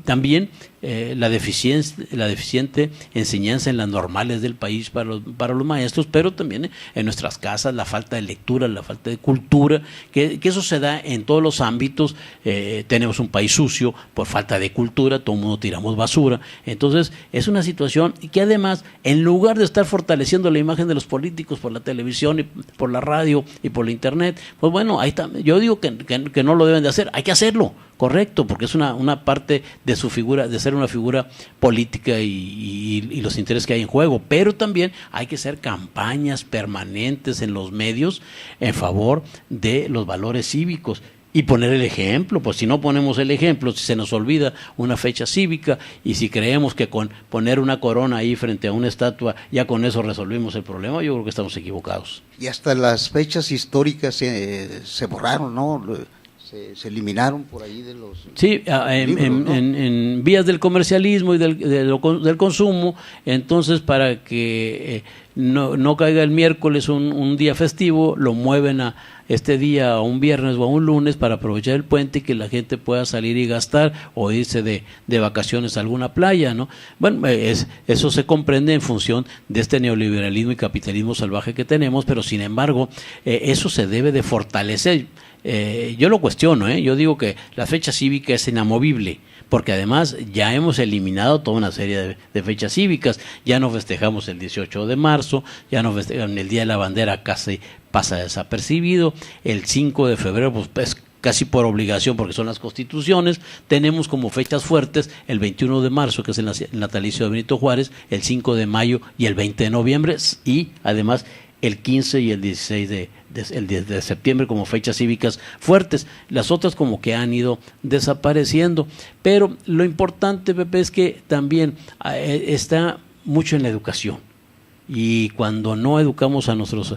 También la deficiente enseñanza en las normales del país para los maestros, pero también en nuestras casas, la falta de lectura, la falta de cultura, que eso se da en todos los ámbitos. Tenemos un país sucio por falta de cultura, todo el mundo tiramos basura. Entonces es una situación que además, en lugar de estar fortaleciendo la imagen de los políticos por la televisión y por la radio y por la internet, pues bueno, ahí está. Yo digo que no lo deben de hacer, hay que hacerlo. Correcto, porque es una parte de su figura, de ser una figura política y los intereses que hay en juego, pero también hay que hacer campañas permanentes en los medios en favor de los valores cívicos y poner el ejemplo. Pues si no ponemos el ejemplo, si se nos olvida una fecha cívica, y si creemos que con poner una corona ahí frente a una estatua ya con eso resolvimos el problema, yo creo que estamos equivocados. Y hasta las fechas históricas se borraron, ¿no? Se eliminaron por ahí de los... Sí, libros, ¿no? en vías del comercialismo y del consumo. Entonces, para que no caiga el miércoles un día festivo, lo mueven a este día, a un viernes o a un lunes, para aprovechar el puente y que la gente pueda salir y gastar, o irse de vacaciones a alguna playa, ¿no? Bueno, eso se comprende en función de este neoliberalismo y capitalismo salvaje que tenemos, pero sin embargo, eso se debe de fortalecer. Yo lo cuestiono, yo digo que la fecha cívica es inamovible, porque además ya hemos eliminado toda una serie de fechas cívicas. Ya no festejamos el 18 de marzo, ya no festejamos el Día de la Bandera, casi pasa desapercibido. El 5 de febrero, pues casi por obligación, porque son las constituciones. Tenemos como fechas fuertes el 21 de marzo, que es el natalicio de Benito Juárez, el 5 de mayo y el 20 de noviembre, y además el 15 y el 16 de septiembre como fechas cívicas fuertes. Las otras como que han ido desapareciendo. Pero lo importante, Pepe, es que también está mucho en la educación. Y cuando no educamos a nuestros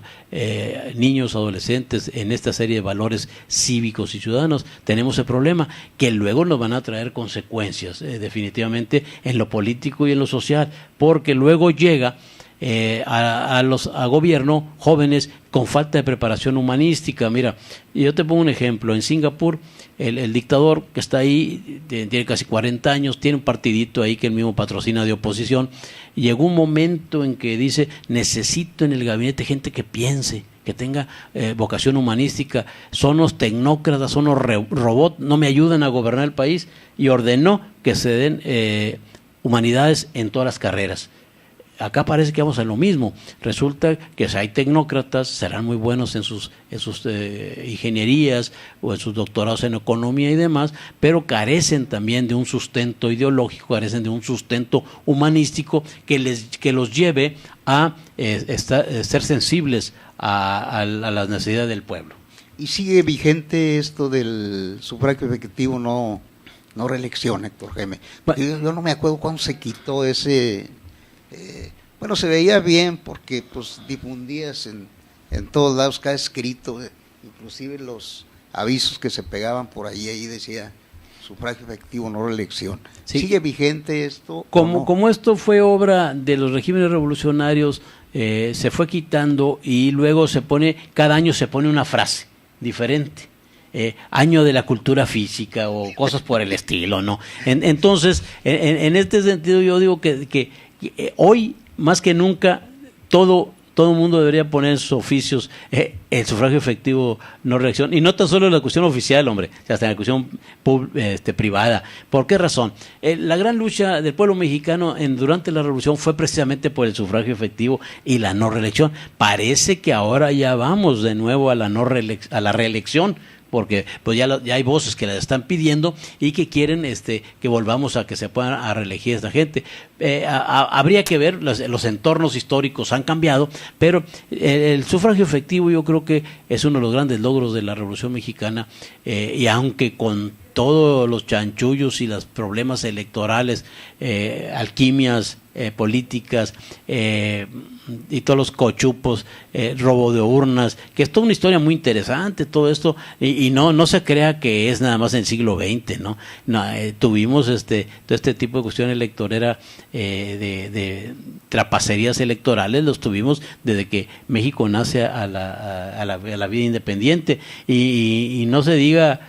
niños, adolescentes en esta serie de valores cívicos y ciudadanos, tenemos el problema que luego nos van a traer consecuencias definitivamente en lo político y en lo social, porque luego llega a gobierno jóvenes con falta de preparación humanística. Mira, yo te pongo un ejemplo. En Singapur, el dictador que está ahí, tiene casi 40 años, tiene un partidito ahí que él mismo patrocina de oposición. Llegó un momento en que dice: necesito en el gabinete gente que piense, que tenga vocación humanística. Son los tecnócratas, son los robots, no me ayudan a gobernar el país. Y ordenó que se den humanidades en todas las carreras. Acá parece que vamos a lo mismo. Resulta que si hay tecnócratas, serán muy buenos en sus ingenierías o en sus doctorados en economía y demás, pero carecen también de un sustento ideológico, carecen de un sustento humanístico que los lleve a ser sensibles a las necesidades del pueblo. ¿Y sigue vigente esto del sufragio efectivo no reelección, Héctor Jaime? Yo no me acuerdo cuándo se quitó ese... bueno, se veía bien porque pues difundías en todos lados cada escrito, inclusive los avisos que se pegaban por ahí decía sufragio efectivo, no reelección. Sí. ¿Sigue vigente esto? Como esto fue obra de los regímenes revolucionarios, se fue quitando y luego cada año se pone una frase diferente. Año de la cultura física o cosas por el estilo, ¿no? Entonces, en este sentido yo digo que hoy, más que nunca, todo el mundo debería poner en sus oficios el sufragio efectivo, no reelección, y no tan solo en la cuestión oficial, hombre, hasta en la cuestión privada. ¿Por qué razón? La gran lucha del pueblo mexicano durante la revolución fue precisamente por el sufragio efectivo y la no reelección. Parece que ahora ya vamos de nuevo a la reelección, porque pues ya hay voces que la están pidiendo y que quieren que volvamos a que se puedan a reelegir a esta gente. Habría que ver, los entornos históricos han cambiado, pero el sufragio efectivo yo creo que es uno de los grandes logros de la Revolución Mexicana, y aunque con todos los chanchullos y los problemas electorales, alquimias políticas, y todos los cochupos, robo de urnas, que es toda una historia muy interesante todo esto, y no se crea que es nada más en el siglo XX, ¿no? Tuvimos todo este tipo de cuestión electorera, de trapacerías electorales, los tuvimos desde que México nace a la vida independiente, y no se diga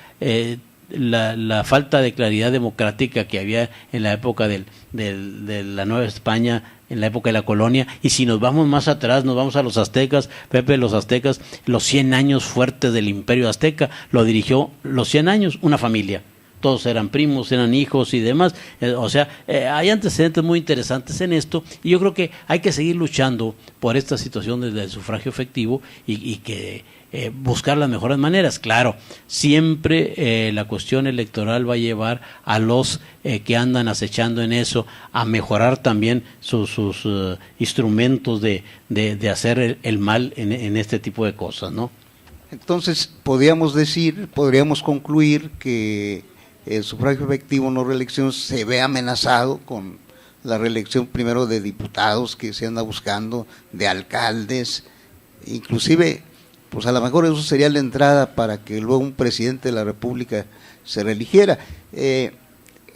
la falta de claridad democrática que había en la época de la Nueva España, en la época de la colonia. Y si nos vamos más atrás, nos vamos a los aztecas, los aztecas, los 100 años fuertes del imperio azteca, lo dirigió los 100 años una familia. Todos eran primos, eran hijos y demás. Hay antecedentes muy interesantes en esto, y yo creo que hay que seguir luchando por esta situación del sufragio efectivo y que buscar las mejores maneras. Claro, siempre la cuestión electoral va a llevar a los que andan acechando en eso a mejorar también sus instrumentos de hacer el mal en este tipo de cosas, ¿no? Entonces, podríamos concluir que el sufragio efectivo, no reelección, se ve amenazado con la reelección primero de diputados que se anda buscando, de alcaldes, inclusive, pues a lo mejor eso sería la entrada para que luego un presidente de la República se reeligiera.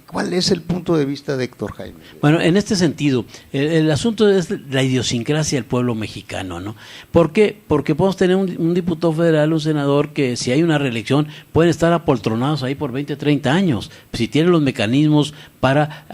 ¿Cuál es el punto de vista de Héctor Jaime? Bueno, en este sentido, el asunto es la idiosincrasia del pueblo mexicano, ¿no? ¿Por qué? Porque podemos tener un diputado federal, un senador, que si hay una reelección pueden estar apoltronados ahí por 20, 30 años, si tienen los mecanismos para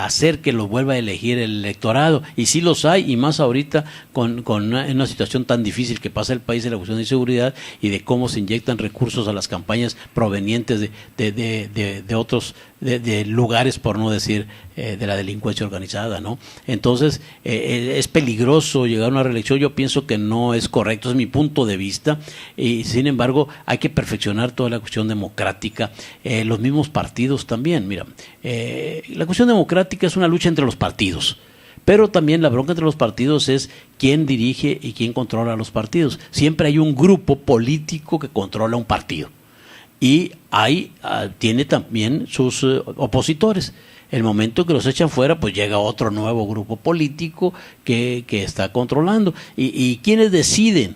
hacer que los vuelva a elegir el electorado, y sí los hay, y más ahorita con una situación tan difícil que pasa el país de la cuestión de inseguridad y de cómo se inyectan recursos a las campañas provenientes de otros de lugares, por no decir de la delincuencia organizada, ¿no? Entonces es peligroso llegar a una reelección. Yo pienso que no es correcto, es mi punto de vista, y sin embargo hay que perfeccionar toda la cuestión democrática, los mismos partidos también. Mira, la cuestión democrática es una lucha entre los partidos, pero también la bronca entre los partidos es quién dirige y quién controla los partidos. Siempre hay un grupo político que controla un partido, y ahí tiene también sus opositores. El momento que los echan fuera, pues llega otro nuevo grupo político que está controlando. ¿Y quiénes deciden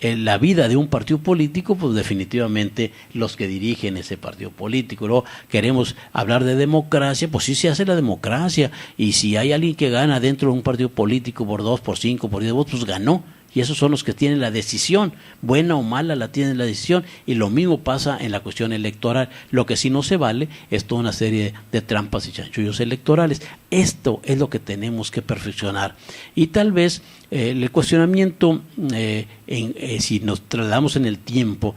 la vida de un partido político? Pues definitivamente los que dirigen ese partido político. Luego queremos hablar de democracia, pues sí se hace la democracia, y si hay alguien que gana dentro de un partido político por 2, por 5, por 10 votos, pues ganó. Y esos son los que tienen la decisión, buena o mala la tienen la decisión, y lo mismo pasa en la cuestión electoral. Lo que sí no se vale es toda una serie de trampas y chanchullos electorales. Esto es lo que tenemos que perfeccionar. Y tal vez el cuestionamiento, si nos trasladamos en el tiempo,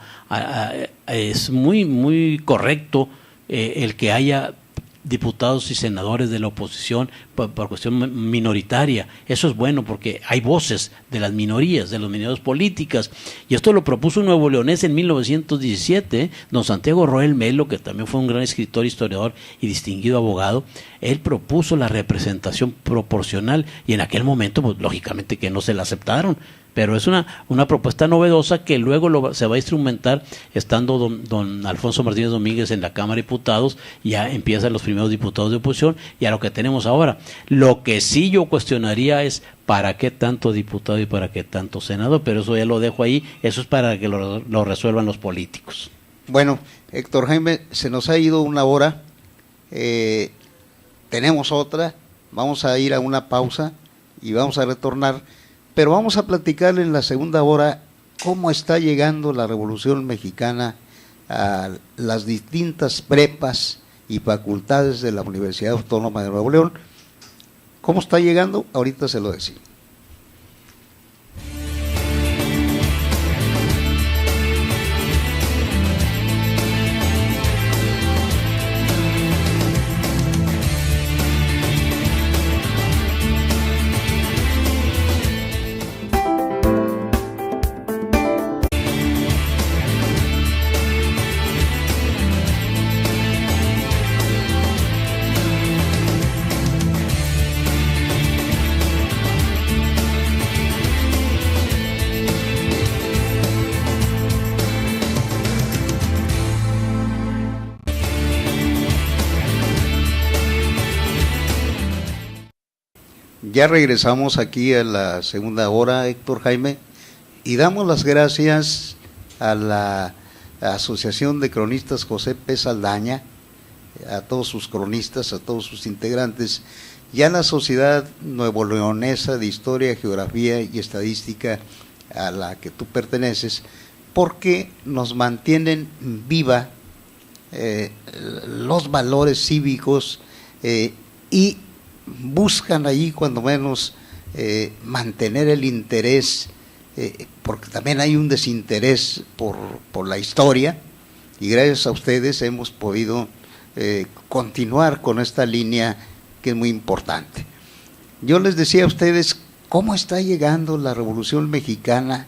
es muy, muy correcto el que haya diputados y senadores de la oposición por cuestión minoritaria. Eso es bueno porque hay voces de las minorías, de las minorías políticas, y esto lo propuso un nuevo leonés en 1917, don Santiago Roel Melo, que también fue un gran escritor, historiador y distinguido abogado. Él propuso la representación proporcional, y en aquel momento, pues lógicamente que no se la aceptaron, pero es una propuesta novedosa que luego se va a instrumentar estando don Alfonso Martínez Domínguez en la Cámara de Diputados. Ya empiezan los primeros diputados de oposición y a lo que tenemos ahora. Lo que sí yo cuestionaría es ¿para qué tanto diputado y para qué tanto senador? Pero eso ya lo dejo ahí, eso es para que lo resuelvan los políticos. Bueno, Héctor Jaime, se nos ha ido una hora, tenemos otra, vamos a ir a una pausa y vamos a retornar, pero vamos a platicar en la segunda hora cómo está llegando la Revolución Mexicana a las distintas prepas y facultades de la Universidad Autónoma de Nuevo León. ¿Cómo está llegando? Ahorita se lo decimos. Ya regresamos aquí a la segunda hora, Héctor Jaime, y damos las gracias a la Asociación de Cronistas José P. Saldaña, a todos sus cronistas, a todos sus integrantes, y a la Sociedad Nuevo Leonesa de Historia, Geografía y Estadística, a la que tú perteneces, porque nos mantienen viva los valores cívicos y buscan allí cuando menos mantener el interés, porque también hay un desinterés por la historia, y gracias a ustedes hemos podido continuar con esta línea que es muy importante. Yo les decía a ustedes cómo está llegando la Revolución Mexicana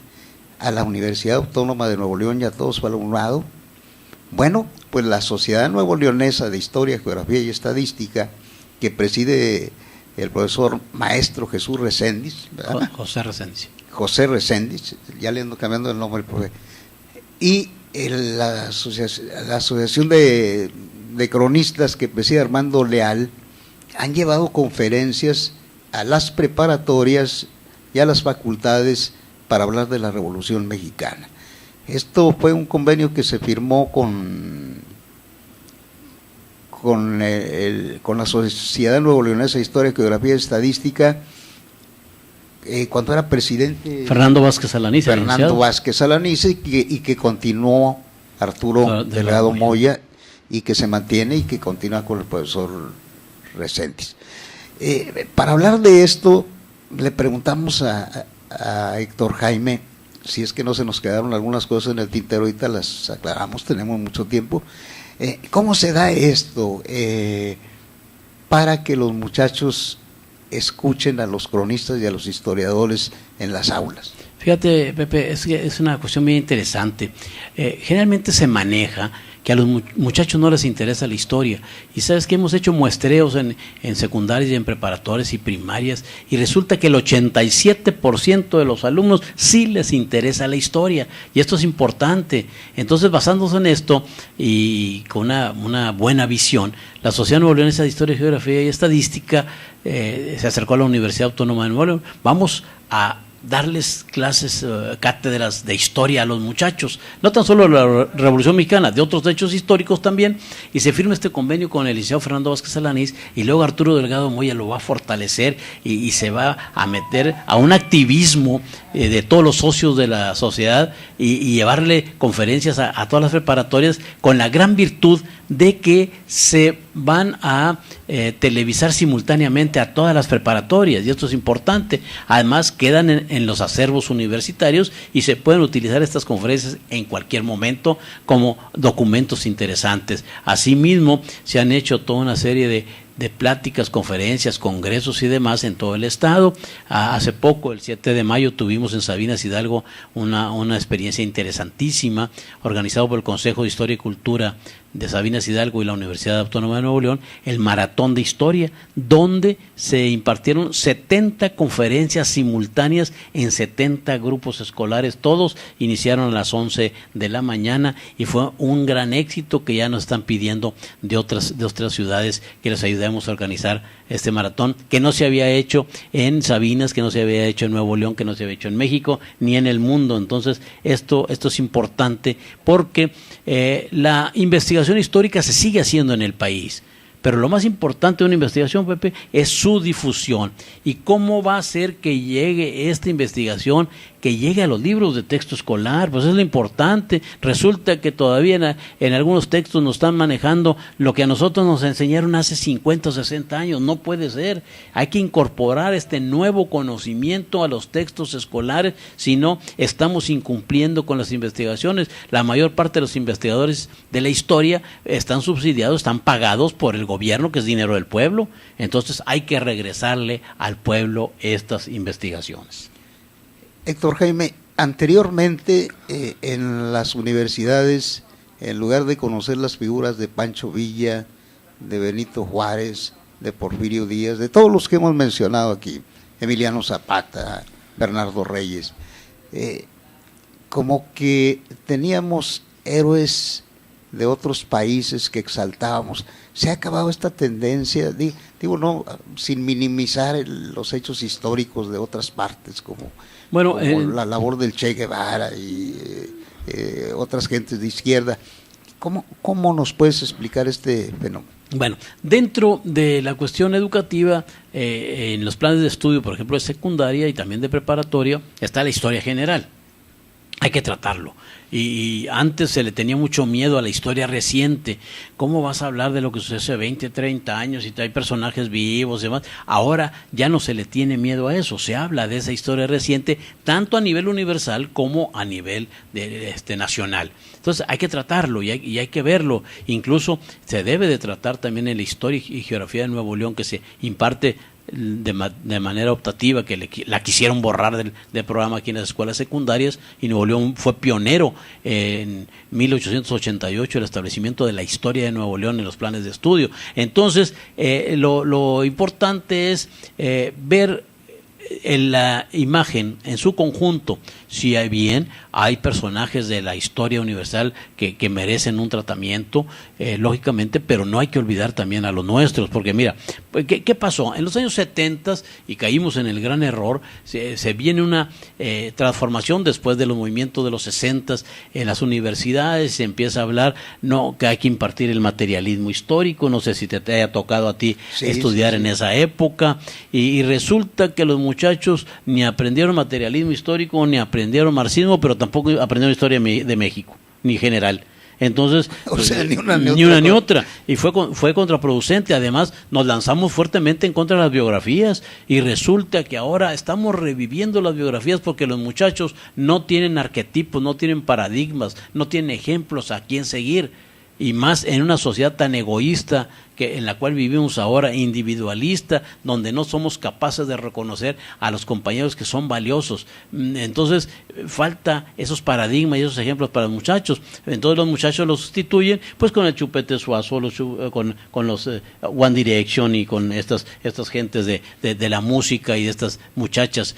a la Universidad Autónoma de Nuevo León y a todo su alumnado. Bueno, pues la Sociedad Nuevo Leonesa de Historia, Geografía y Estadística, que preside el profesor maestro Jesús Reséndiz, ¿verdad? José Reséndiz, ya le ando cambiando el nombre, y la asociación de cronistas que preside Armando Leal, han llevado conferencias a las preparatorias y a las facultades para hablar de la Revolución Mexicana. Esto fue un convenio que se firmó con la Sociedad Nuevo Leonesa de Historia, Geografía y Estadística, cuando era presidente Fernando Vázquez Alanice, y que continuó Arturo Delgado Moya, y que se mantiene y que continúa con el profesor Reséndiz. Para hablar de esto, le preguntamos a Héctor Jaime, si es que no se nos quedaron algunas cosas en el tintero, ahorita las aclaramos, tenemos mucho tiempo. ¿Cómo se da esto para que los muchachos escuchen a los cronistas y a los historiadores en las aulas? Fíjate, Pepe, es una cuestión muy interesante. Generalmente se maneja que a los muchachos no les interesa la historia, y sabes que hemos hecho muestreos en secundarias y en preparatorias y primarias, y resulta que el 87% de los alumnos sí les interesa la historia, y esto es importante. Entonces, basándose en esto y con una buena visión, la Sociedad Nuevo Leonesa de Historia, Geografía y Estadística se acercó a la Universidad Autónoma de Nuevo León. Vamos a darles clases, cátedras de historia a los muchachos, no tan solo de la Revolución Mexicana, de otros hechos históricos también, y se firma este convenio con el licenciado Fernando Vázquez Alaniz, y luego Arturo Delgado Moya lo va a fortalecer y se va a meter a un activismo de todos los socios de la sociedad y llevarle conferencias a todas las preparatorias, con la gran virtud de que se van a televisar simultáneamente a todas las preparatorias, y esto es importante. Además, quedan en los acervos universitarios y se pueden utilizar estas conferencias en cualquier momento como documentos interesantes. Asimismo, se han hecho toda una serie de pláticas, conferencias, congresos y demás en todo el estado. Hace poco, el 7 de mayo, tuvimos en Sabinas Hidalgo una experiencia interesantísima, organizado por el Consejo de Historia y Cultura de Sabinas Hidalgo y la Universidad Autónoma de Nuevo León, el Maratón de Historia, donde se impartieron 70 conferencias simultáneas en 70 grupos escolares. Todos iniciaron a las 11 de la mañana y fue un gran éxito que ya nos están pidiendo de otras ciudades que les ayudemos a organizar este maratón, que no se había hecho en Sabinas, que no se había hecho en Nuevo León, que no se había hecho en México, ni en el mundo. Entonces, esto es importante porque la investigación histórica se sigue haciendo en el país, pero lo más importante de una investigación, Pepe, es su difusión. ¿Y cómo va a ser que llegue esta investigación, que llegue a los libros de texto escolar? Pues es lo importante. Resulta que todavía en algunos textos nos están manejando lo que a nosotros nos enseñaron hace 50 o 60 años. No puede ser. Hay que incorporar este nuevo conocimiento a los textos escolares, si no estamos incumpliendo con las investigaciones. La mayor parte de los investigadores de la historia están subsidiados, están pagados por el gobierno, que es dinero del pueblo. Entonces hay que regresarle al pueblo estas investigaciones. Héctor Jaime, anteriormente en las universidades, en lugar de conocer las figuras de Pancho Villa, de Benito Juárez, de Porfirio Díaz, de todos los que hemos mencionado aquí, Emiliano Zapata, Bernardo Reyes, como que teníamos héroes de otros países que exaltábamos. Se ha acabado esta tendencia, digo no, sin minimizar los hechos históricos de otras partes, como la labor del Che Guevara y otras gentes de izquierda. ¿Cómo nos puedes explicar este fenómeno? Bueno, dentro de la cuestión educativa, en los planes de estudio, por ejemplo, de secundaria y también de preparatoria, está la historia general. Hay que tratarlo. Y antes se le tenía mucho miedo a la historia reciente. ¿Cómo vas a hablar de lo que sucedió hace 20, 30 años y hay personajes vivos y demás? Ahora ya no se le tiene miedo a eso. Se habla de esa historia reciente tanto a nivel universal como a nivel nacional. Entonces hay que tratarlo y hay que verlo. Incluso se debe de tratar también en la historia y geografía de Nuevo León, que se imparte de manera optativa, que la quisieron borrar del programa aquí en las escuelas secundarias, y Nuevo León fue pionero en 1888 el establecimiento de la historia de Nuevo León en los planes de estudio. Entonces lo importante es ver en la imagen en su conjunto, si hay personajes de la historia universal que merecen un tratamiento, lógicamente, pero no hay que olvidar también a los nuestros, porque mira, ¿qué pasó? En los años 70, y caímos en el gran error, se viene una transformación después de los movimientos de los 60 en las universidades. Se empieza a hablar que hay que impartir el materialismo histórico. No sé si te haya tocado a ti estudiar en esa época, y resulta que los muchachos ni aprendieron materialismo histórico, ni aprendieron marxismo, pero tampoco aprendieron historia de México, ni general. Entonces, ni una ni otra. Y fue contraproducente. Además, nos lanzamos fuertemente en contra de las biografías, y resulta que ahora estamos reviviendo las biografías porque los muchachos no tienen arquetipos, no tienen paradigmas, no tienen ejemplos a quién seguir. Y más en una sociedad tan egoísta en la cual vivimos ahora, individualista, donde no somos capaces de reconocer a los compañeros que son valiosos. Entonces falta esos paradigmas y esos ejemplos para los muchachos. Entonces los muchachos los sustituyen pues con el Chupete Suazo, con los One Direction y con estas gentes de la música y de estas muchachas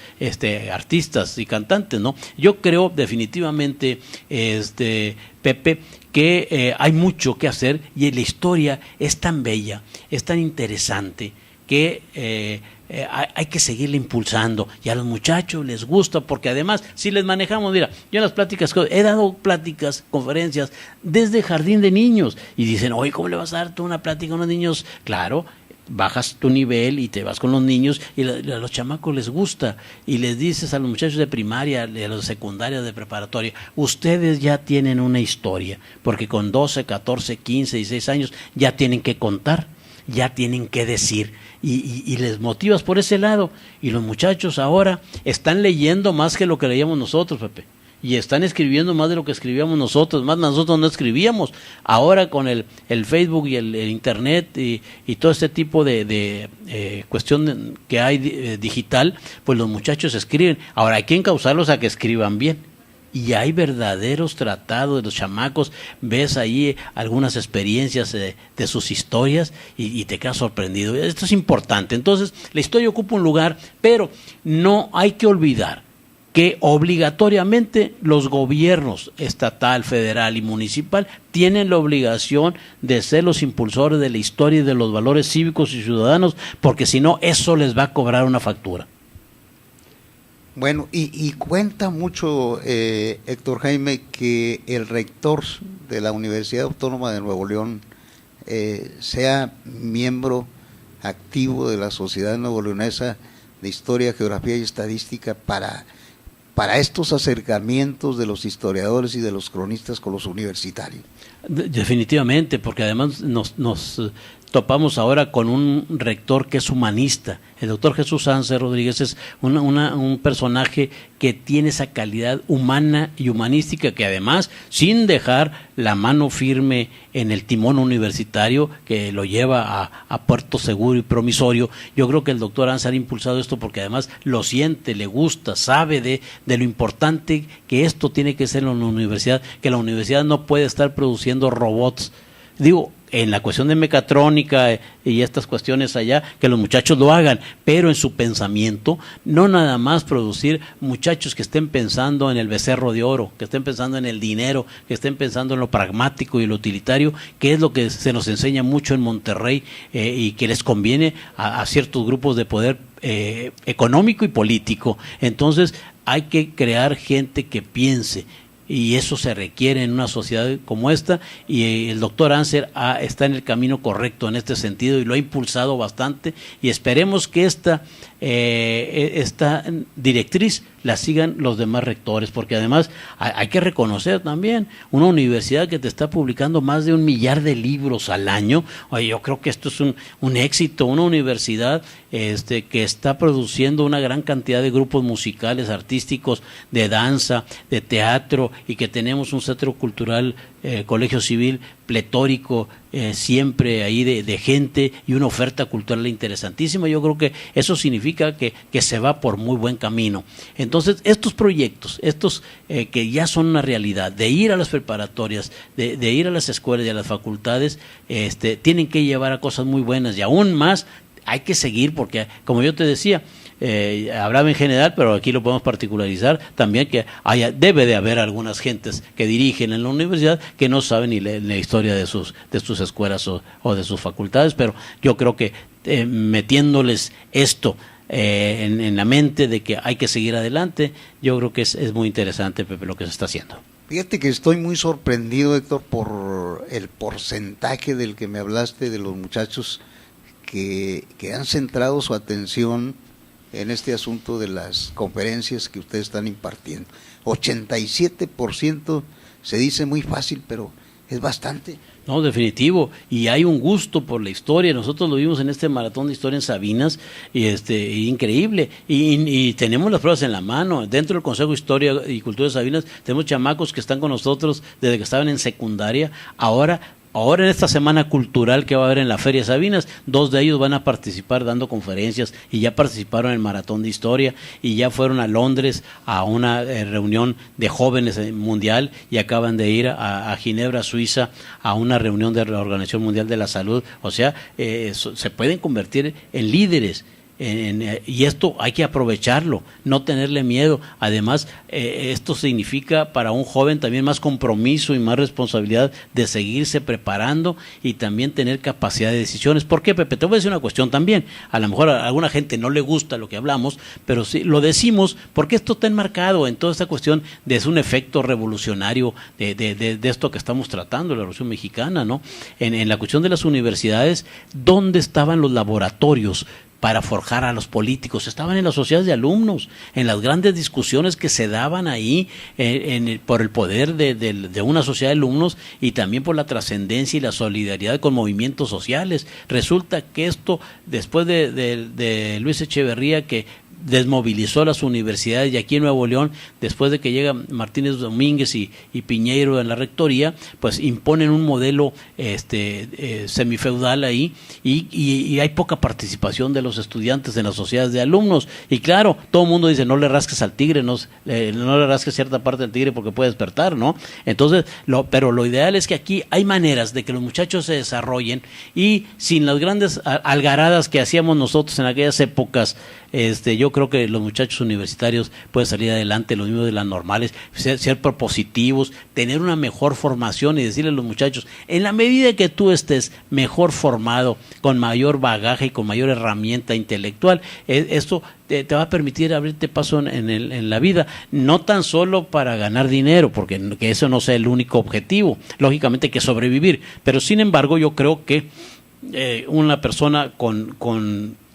artistas y cantantes, ¿no? Yo creo definitivamente, Pepe, que hay mucho que hacer, y la historia es tan bella, es tan interesante, que hay que seguirla impulsando, y a los muchachos les gusta, porque además si les manejamos, mira, yo en las pláticas, he dado pláticas, conferencias desde jardín de niños, y dicen, oye, ¿cómo le vas a dar tú una plática a unos niños? Claro, bajas tu nivel y te vas con los niños, y a los chamacos les gusta, y les dices a los muchachos de primaria, a los secundarios, de preparatoria, ustedes ya tienen una historia, porque con 12, 14, 15, 16 años ya tienen que contar, ya tienen que decir, y les motivas por ese lado. Y los muchachos ahora están leyendo más que lo que leíamos nosotros, Pepe. y están escribiendo más de lo que escribíamos nosotros, más nosotros no escribíamos. Ahora con el Facebook y el Internet y todo este tipo de cuestión que hay digital, pues los muchachos escriben. Ahora hay que encauzarlos a que escriban bien. Y hay verdaderos tratados de los chamacos, ves ahí algunas experiencias de sus historias y te quedas sorprendido. Esto es importante. Entonces, la historia ocupa un lugar, pero no hay que olvidar que obligatoriamente los gobiernos estatal, federal y municipal tienen la obligación de ser los impulsores de la historia y de los valores cívicos y ciudadanos, porque si no, eso les va a cobrar una factura. Bueno, y cuenta mucho, Héctor Jaime, que el rector de la Universidad Autónoma de Nuevo León sea miembro activo de la Sociedad Nuevo-Leonesa de Historia, Geografía y Estadística para estos acercamientos de los historiadores y de los cronistas con los universitarios. Definitivamente, porque además nos topamos ahora con un rector que es humanista. El doctor Jesús Anser Rodríguez es un personaje que tiene esa calidad humana y humanística, que además, sin dejar la mano firme en el timón universitario que lo lleva a puerto seguro y promisorio, yo creo que el doctor Anser ha impulsado esto porque además lo siente, le gusta, sabe de lo importante que esto tiene que ser en la universidad, que la universidad no puede estar produciendo robots. Digo, en la cuestión de mecatrónica y estas cuestiones allá, que los muchachos lo hagan, pero en su pensamiento, no nada más producir muchachos que estén pensando en el becerro de oro, que estén pensando en el dinero, que estén pensando en lo pragmático y lo utilitario, que es lo que se nos enseña mucho en Monterrey y que les conviene a ciertos grupos de poder económico y político. Entonces hay que crear gente que piense, y eso se requiere en una sociedad como esta, y el doctor Anser está en el camino correcto en este sentido y lo ha impulsado bastante, y esperemos que esta directriz la sigan los demás rectores, porque además hay que reconocer también una universidad que te está publicando más de 1 millar de libros al año. Oye, yo creo que esto es un éxito, una universidad que está produciendo una gran cantidad de grupos musicales, artísticos, de danza, de teatro, y que tenemos un centro cultural, colegio civil pletórico, siempre ahí de gente, y una oferta cultural interesantísima. Yo creo que eso significa que se va por muy buen camino. Entonces, estos proyectos, que ya son una realidad, de ir a las preparatorias, de ir a las escuelas y a las facultades, tienen que llevar a cosas muy buenas, y aún más hay que seguir, porque como yo te decía, hablaba en general, pero aquí lo podemos particularizar también, que debe de haber algunas gentes que dirigen en la universidad que no saben ni la historia de sus escuelas o de sus facultades, pero yo creo que metiéndoles esto en la mente de que hay que seguir adelante, yo creo que es muy interesante, Pepe, lo que se está haciendo. Fíjate que estoy muy sorprendido, Héctor, por el porcentaje del que me hablaste de los muchachos que han centrado su atención en este asunto de las conferencias que ustedes están impartiendo. 87% se dice muy fácil, pero es bastante. No, definitivo, y hay un gusto por la historia. Nosotros lo vimos en este maratón de historia en Sabinas, y increíble, y tenemos las pruebas en la mano. Dentro del Consejo de Historia y Cultura de Sabinas tenemos chamacos que están con nosotros desde que estaban en secundaria. Ahora en esta semana cultural que va a haber en la Feria Sabinas, 2 de ellos van a participar dando conferencias, y ya participaron en el Maratón de Historia, y ya fueron a Londres a una reunión de jóvenes mundial, y acaban de ir a Ginebra, Suiza, a una reunión de la Organización Mundial de la Salud. O sea, se pueden convertir en líderes. Y esto hay que aprovecharlo, no tenerle miedo. Además, esto significa para un joven también más compromiso y más responsabilidad de seguirse preparando, y también tener capacidad de decisiones. ¿Por qué, Pepe? Te voy a decir una cuestión también. A lo mejor a alguna gente no le gusta lo que hablamos, pero sí lo decimos porque esto está enmarcado en toda esta cuestión de es un efecto revolucionario de esto que estamos tratando, la Revolución Mexicana, ¿no? En la cuestión de las universidades, ¿dónde estaban los laboratorios para forjar a los políticos? Estaban en las sociedades de alumnos, en las grandes discusiones que se daban ahí por el poder de una sociedad de alumnos, y también por la trascendencia y la solidaridad con movimientos sociales. Resulta que esto, después de Luis Echeverría, que desmovilizó las universidades, y aquí en Nuevo León, después de que llega Martínez Domínguez y Piñeiro en la rectoría, pues imponen un modelo semifeudal ahí, y hay poca participación de los estudiantes en las sociedades de alumnos, y claro, todo el mundo dice, no le rasques al tigre, no le rasques cierta parte del tigre porque puede despertar, ¿no? Entonces, pero lo ideal es que aquí hay maneras de que los muchachos se desarrollen, y sin las grandes algaradas que hacíamos nosotros en aquellas épocas, yo creo que los muchachos universitarios pueden salir adelante, los mismos de las normales, ser propositivos, tener una mejor formación, y decirle a los muchachos, en la medida que tú estés mejor formado, con mayor bagaje y con mayor herramienta intelectual, esto te va a permitir abrirte paso en la vida, no tan solo para ganar dinero, porque que eso no sea el único objetivo, lógicamente hay que sobrevivir, pero sin embargo yo creo que una persona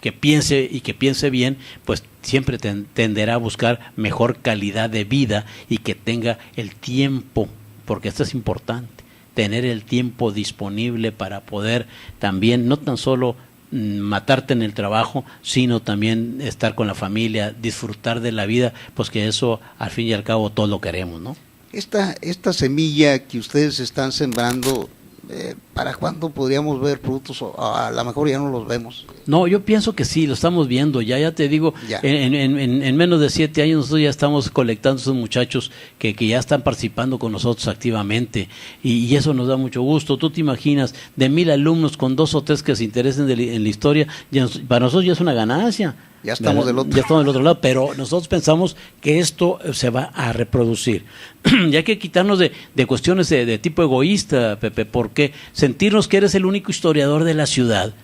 que piense bien, pues siempre tenderá a buscar mejor calidad de vida, y que tenga el tiempo, porque esto es importante, tener el tiempo disponible para poder también, no tan solo matarte en el trabajo, sino también estar con la familia, disfrutar de la vida, pues que eso al fin y al cabo todos lo queremos, ¿no? Esta semilla que ustedes están sembrando, ¿para cuándo podríamos ver frutos? A lo mejor ya no los vemos. No, yo pienso que sí, lo estamos viendo. Ya te digo, en menos de 7 años nosotros ya estamos colectando esos muchachos que ya están participando con nosotros activamente, y eso nos da mucho gusto. Tú te imaginas, de 1,000 alumnos con 2 o 3 que se interesen en la historia, para nosotros ya es una ganancia. Ya estamos del otro lado, pero nosotros pensamos que esto se va a reproducir. Y hay que quitarnos de cuestiones de tipo egoísta, Pepe, porque sentirnos que eres el único historiador de la ciudad,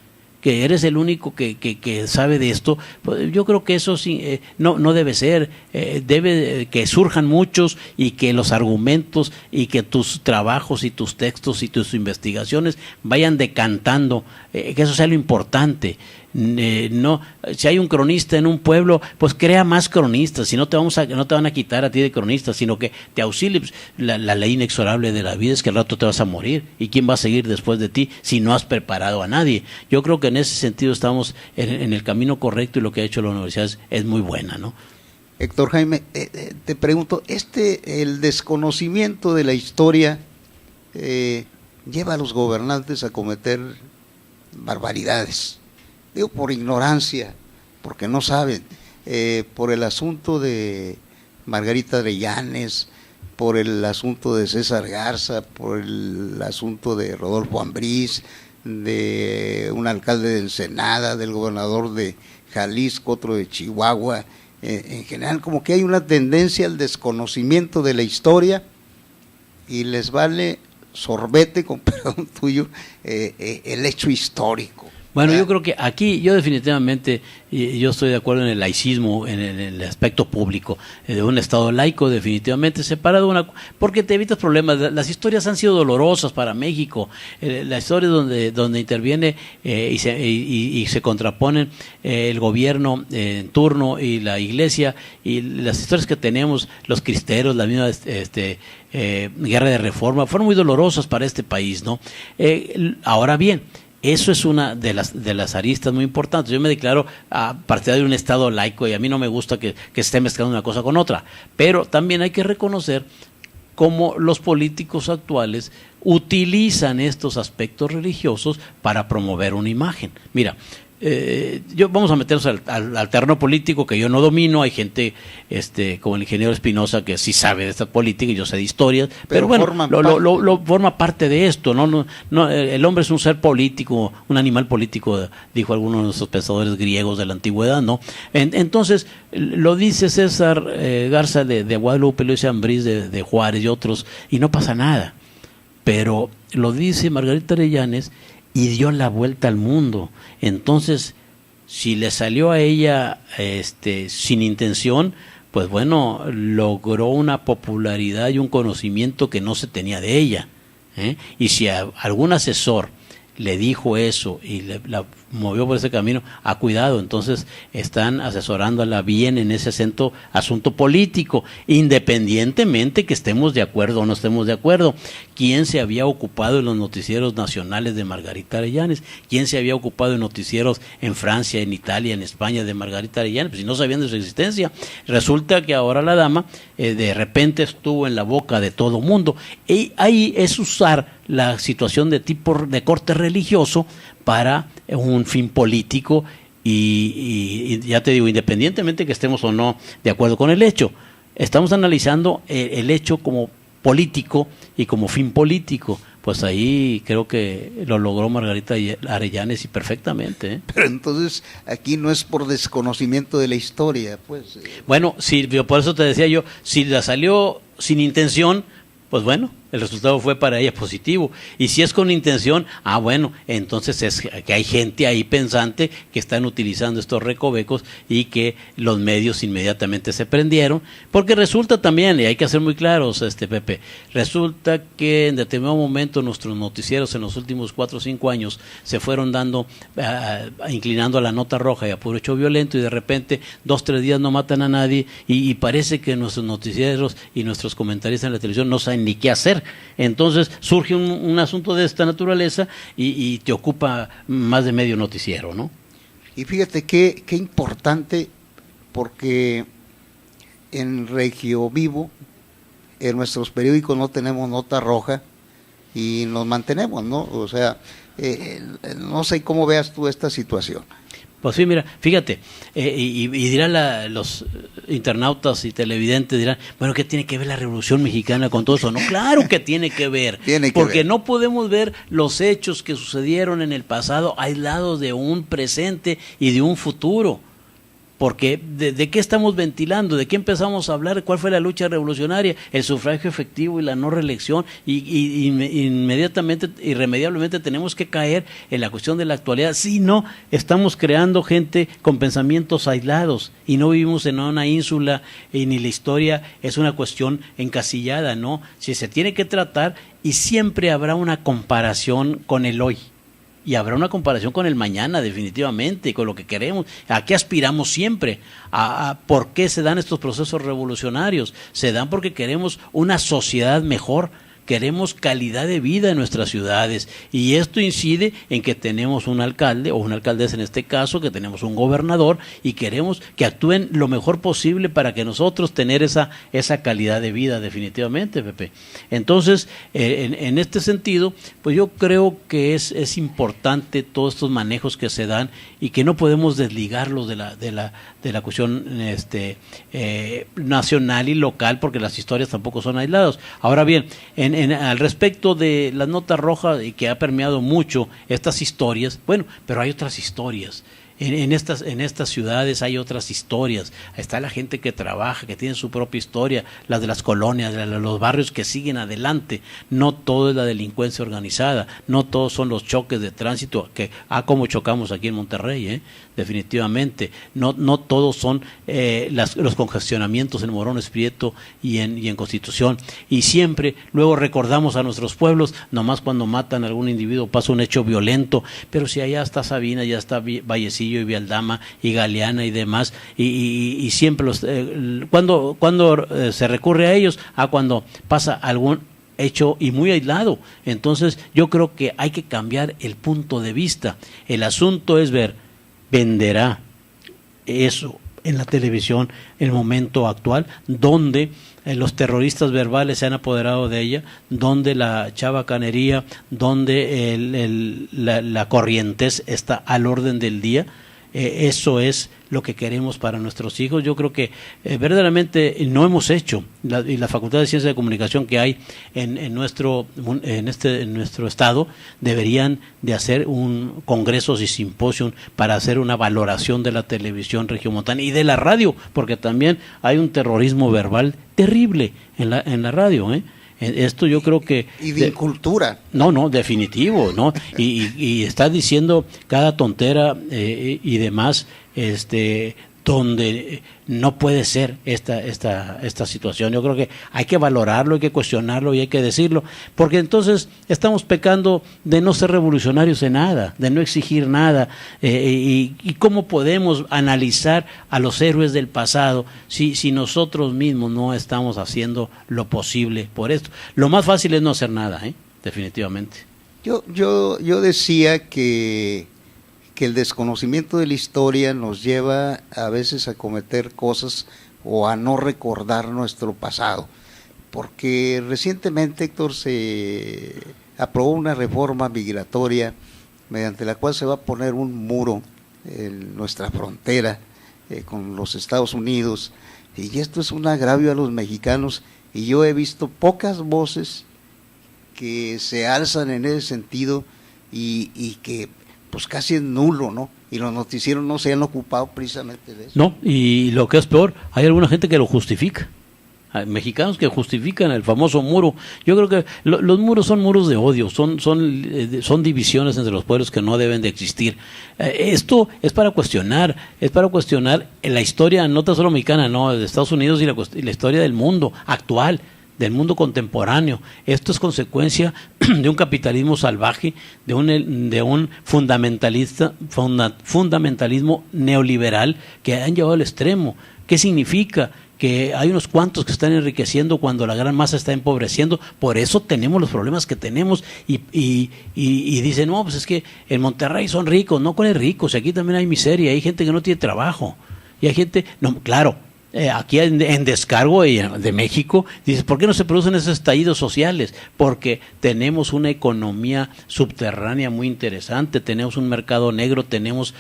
que eres el único que sabe de esto, pues yo creo que eso sí, no debe ser. Debe que surjan muchos, y que los argumentos y que tus trabajos y tus textos y tus investigaciones vayan decantando, que eso sea lo importante. No, si hay un cronista en un pueblo, pues crea más cronistas, si no te van a quitar a ti de cronista, sino que te auxilie. La ley inexorable de la vida es que al rato te vas a morir, y quién va a seguir después de ti si no has preparado a nadie. Yo creo que en ese sentido estamos en el camino correcto, y lo que ha hecho la universidad es muy buena, ¿no? Héctor Jaime, te pregunto, el desconocimiento de la historia lleva a los gobernantes a cometer barbaridades. Digo, por ignorancia, porque no saben, por el asunto de Margarita Arellanes, por el asunto de César Garza, por el asunto de Rodolfo Ambrís, de un alcalde de Ensenada, del gobernador de Jalisco, otro de Chihuahua. En general, como que hay una tendencia al desconocimiento de la historia, y les vale sorbete, con perdón tuyo, el hecho histórico. Bueno, yo creo que aquí, yo definitivamente, yo estoy de acuerdo en el laicismo, en el aspecto público, de un Estado laico, definitivamente separado, porque te evitas problemas. Las historias han sido dolorosas para México, la historia donde interviene y se contraponen el gobierno en turno y la iglesia, y las historias que tenemos, los cristeros, la misma guerra de reforma, fueron muy dolorosas para este país, ¿no? Ahora bien, eso es una de las aristas muy importantes. Yo me declaro partidario de un Estado laico, y a mí no me gusta que se esté mezclando una cosa con otra. Pero también hay que reconocer cómo los políticos actuales utilizan estos aspectos religiosos para promover una imagen. Mira, vamos a meternos al terreno político, que yo no domino. Hay gente como el ingeniero Espinosa, que sí sabe de esta política, y yo sé de historias, pero bueno, forma parte de esto, ¿no? El hombre es un ser político, un animal político, dijo alguno de nuestros pensadores griegos de la antigüedad, ¿no? Entonces, lo dice César Garza de Guadalupe, lo dice Ambrís de Juárez y otros, y no pasa nada. Pero lo dice Margarita Arellanes, y dio la vuelta al mundo. Entonces, si le salió a ella sin intención, pues bueno, logró una popularidad y un conocimiento que no se tenía de ella, ¿eh? Y si algún asesor le dijo eso y la movió por ese camino, cuidado, entonces están asesorándola bien en ese asunto político, independientemente que estemos de acuerdo o no estemos de acuerdo. ¿Quién se había ocupado en los noticieros nacionales de Margarita Arellanes? ¿Quién se había ocupado en noticieros en Francia, en Italia, en España de Margarita Arellanes? Pues si no sabían de su existencia. Resulta que ahora la dama de repente estuvo en la boca de todo mundo. Y ahí es usar la situación de corte religioso para un fin político y ya te digo, independientemente que estemos o no de acuerdo con el hecho, estamos analizando el hecho como político y como fin político. Pues ahí creo que lo logró Margarita Arellanes y perfectamente. Pero entonces aquí no es por desconocimiento de la historia, pues. Bueno, sí, por eso te decía yo, si la salió sin intención, pues bueno, el resultado fue para ella positivo. Y si es con intención, bueno, entonces es que hay gente ahí pensante que están utilizando estos recovecos y que los medios inmediatamente se prendieron, porque resulta también, y hay que ser muy claros, Pepe, resulta que en determinado momento nuestros noticieros en los últimos 4 o 5 años se fueron dando, inclinando a la nota roja y a puro hecho violento, y de repente 2 o 3 días no matan a nadie y parece que nuestros noticieros y nuestros comentaristas en la televisión no saben ni qué hacer. Entonces surge un asunto de esta naturaleza y te ocupa más de medio noticiero, ¿no? Y fíjate qué importante, porque en Regio Vivo, en nuestros periódicos no tenemos nota roja y nos mantenemos, ¿no? O sea, no sé cómo veas tú esta situación. Pues sí, mira, fíjate, y dirán los internautas y televidentes, dirán, bueno, ¿qué tiene que ver la Revolución Mexicana con todo eso? No, claro que tiene que ver, porque no podemos ver los hechos que sucedieron en el pasado aislados de un presente y de un futuro. Porque ¿de qué estamos ventilando? ¿De qué empezamos a hablar? ¿Cuál fue la lucha revolucionaria? El sufragio efectivo y la no reelección. Y inmediatamente, irremediablemente tenemos que caer en la cuestión de la actualidad. Si no, estamos creando gente con pensamientos aislados y no vivimos en una ínsula y ni la historia es una cuestión encasillada, ¿no? Si se tiene que tratar y siempre habrá una comparación con el hoy. Y habrá una comparación con el mañana, definitivamente, con lo que queremos. ¿A qué aspiramos siempre? ¿Por qué se dan estos procesos revolucionarios? Se dan porque queremos una sociedad mejor, queremos calidad de vida en nuestras ciudades. Y esto incide en que tenemos un alcalde, o una alcaldesa en este caso, que tenemos un gobernador, y queremos que actúen lo mejor posible para que nosotros tener esa calidad de vida, definitivamente, Pepe. Entonces, en este sentido, pues yo creo que es importante todos estos manejos que se dan y que no podemos desligarlos de la cuestión nacional y local, porque las historias tampoco son aisladas. Ahora bien, al respecto de las notas rojas y que ha permeado mucho estas historias, bueno, pero hay otras historias. En estas ciudades hay otras historias. Está la gente que trabaja, que tiene su propia historia, las de las colonias, de los barrios que siguen adelante. No todo es la delincuencia organizada, no todos son los choques de tránsito, como chocamos aquí en Monterrey, definitivamente. No todos son los congestionamientos en Morones Prieto y en Constitución. Y siempre luego recordamos a nuestros pueblos, nomás cuando matan a algún individuo pasa un hecho violento, pero si allá está Sabina, ya está Vallecillo y Vialdama y Galeana y demás, y siempre cuando se recurre a ellos, cuando pasa algún hecho y muy aislado. Entonces yo creo que hay que cambiar el punto de vista. El asunto es venderá eso en la televisión en el momento actual, donde los terroristas verbales se han apoderado de ella, donde la chabacanería, donde la corrientez está al orden del día. Eso es lo que queremos para nuestros hijos. Yo creo que verdaderamente no hemos hecho, y la Facultad de Ciencia de Comunicación que hay en nuestro estado deberían de hacer congresos y simposios para hacer una valoración de la televisión regiomontana y de la radio, porque también hay un terrorismo verbal terrible en la radio, Esto yo creo que... Y de incultura. No, definitivo, ¿no? Y está diciendo cada tontera y demás, donde no puede ser esta situación. Yo creo que hay que valorarlo, hay que cuestionarlo y hay que decirlo, porque entonces estamos pecando de no ser revolucionarios en nada, de no exigir nada, y cómo podemos analizar a los héroes del pasado si nosotros mismos no estamos haciendo lo posible por esto. Lo más fácil es no hacer nada, definitivamente. Yo decía que el desconocimiento de la historia nos lleva a veces a cometer cosas o a no recordar nuestro pasado, porque recientemente, Héctor, se aprobó una reforma migratoria mediante la cual se va a poner un muro en nuestra frontera con los Estados Unidos, y esto es un agravio a los mexicanos, y yo he visto pocas voces que se alzan en ese sentido y que pues casi es nulo, ¿no? Y los noticieros no se han ocupado precisamente de eso. No, y lo que es peor, hay alguna gente que lo justifica. Hay mexicanos que justifican el famoso muro. Yo creo que los muros son muros de odio, son divisiones entre los pueblos que no deben de existir. Esto es para cuestionar la historia, no tan solo mexicana, no, de Estados Unidos y la historia del mundo actual, del mundo contemporáneo. Esto es consecuencia de un capitalismo salvaje, de un fundamentalismo neoliberal que han llevado al extremo. ¿Qué significa? Que hay unos cuantos que están enriqueciendo cuando la gran masa está empobreciendo. Por eso tenemos los problemas que tenemos, y dicen, no, pues es que en Monterrey son ricos. No, ¿cuáles ricos? Aquí también hay miseria, hay gente que no tiene trabajo, y hay gente, no, claro, aquí en descargo de México, dices, ¿por qué no se producen esos estallidos sociales? Porque tenemos una economía subterránea muy interesante, tenemos un mercado negro, tenemos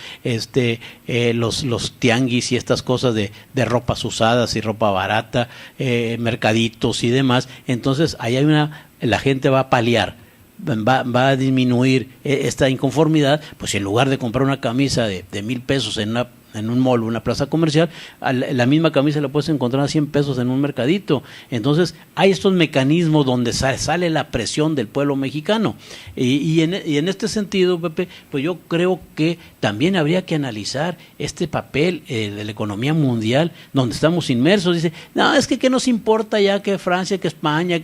los tianguis y estas cosas de ropas usadas y ropa barata, mercaditos y demás. Entonces ahí la gente va a paliar, va a disminuir esta inconformidad. Pues en lugar de comprar una camisa de 1,000 pesos en un mall, una plaza comercial, la misma camisa la puedes encontrar a 100 pesos en un mercadito. Entonces hay estos mecanismos donde sale la presión del pueblo mexicano, y en este sentido, Pepe, pues yo creo que también habría que analizar este papel de la economía mundial donde estamos inmersos. Dice, no, es que ¿qué nos importa ya que Francia, que España,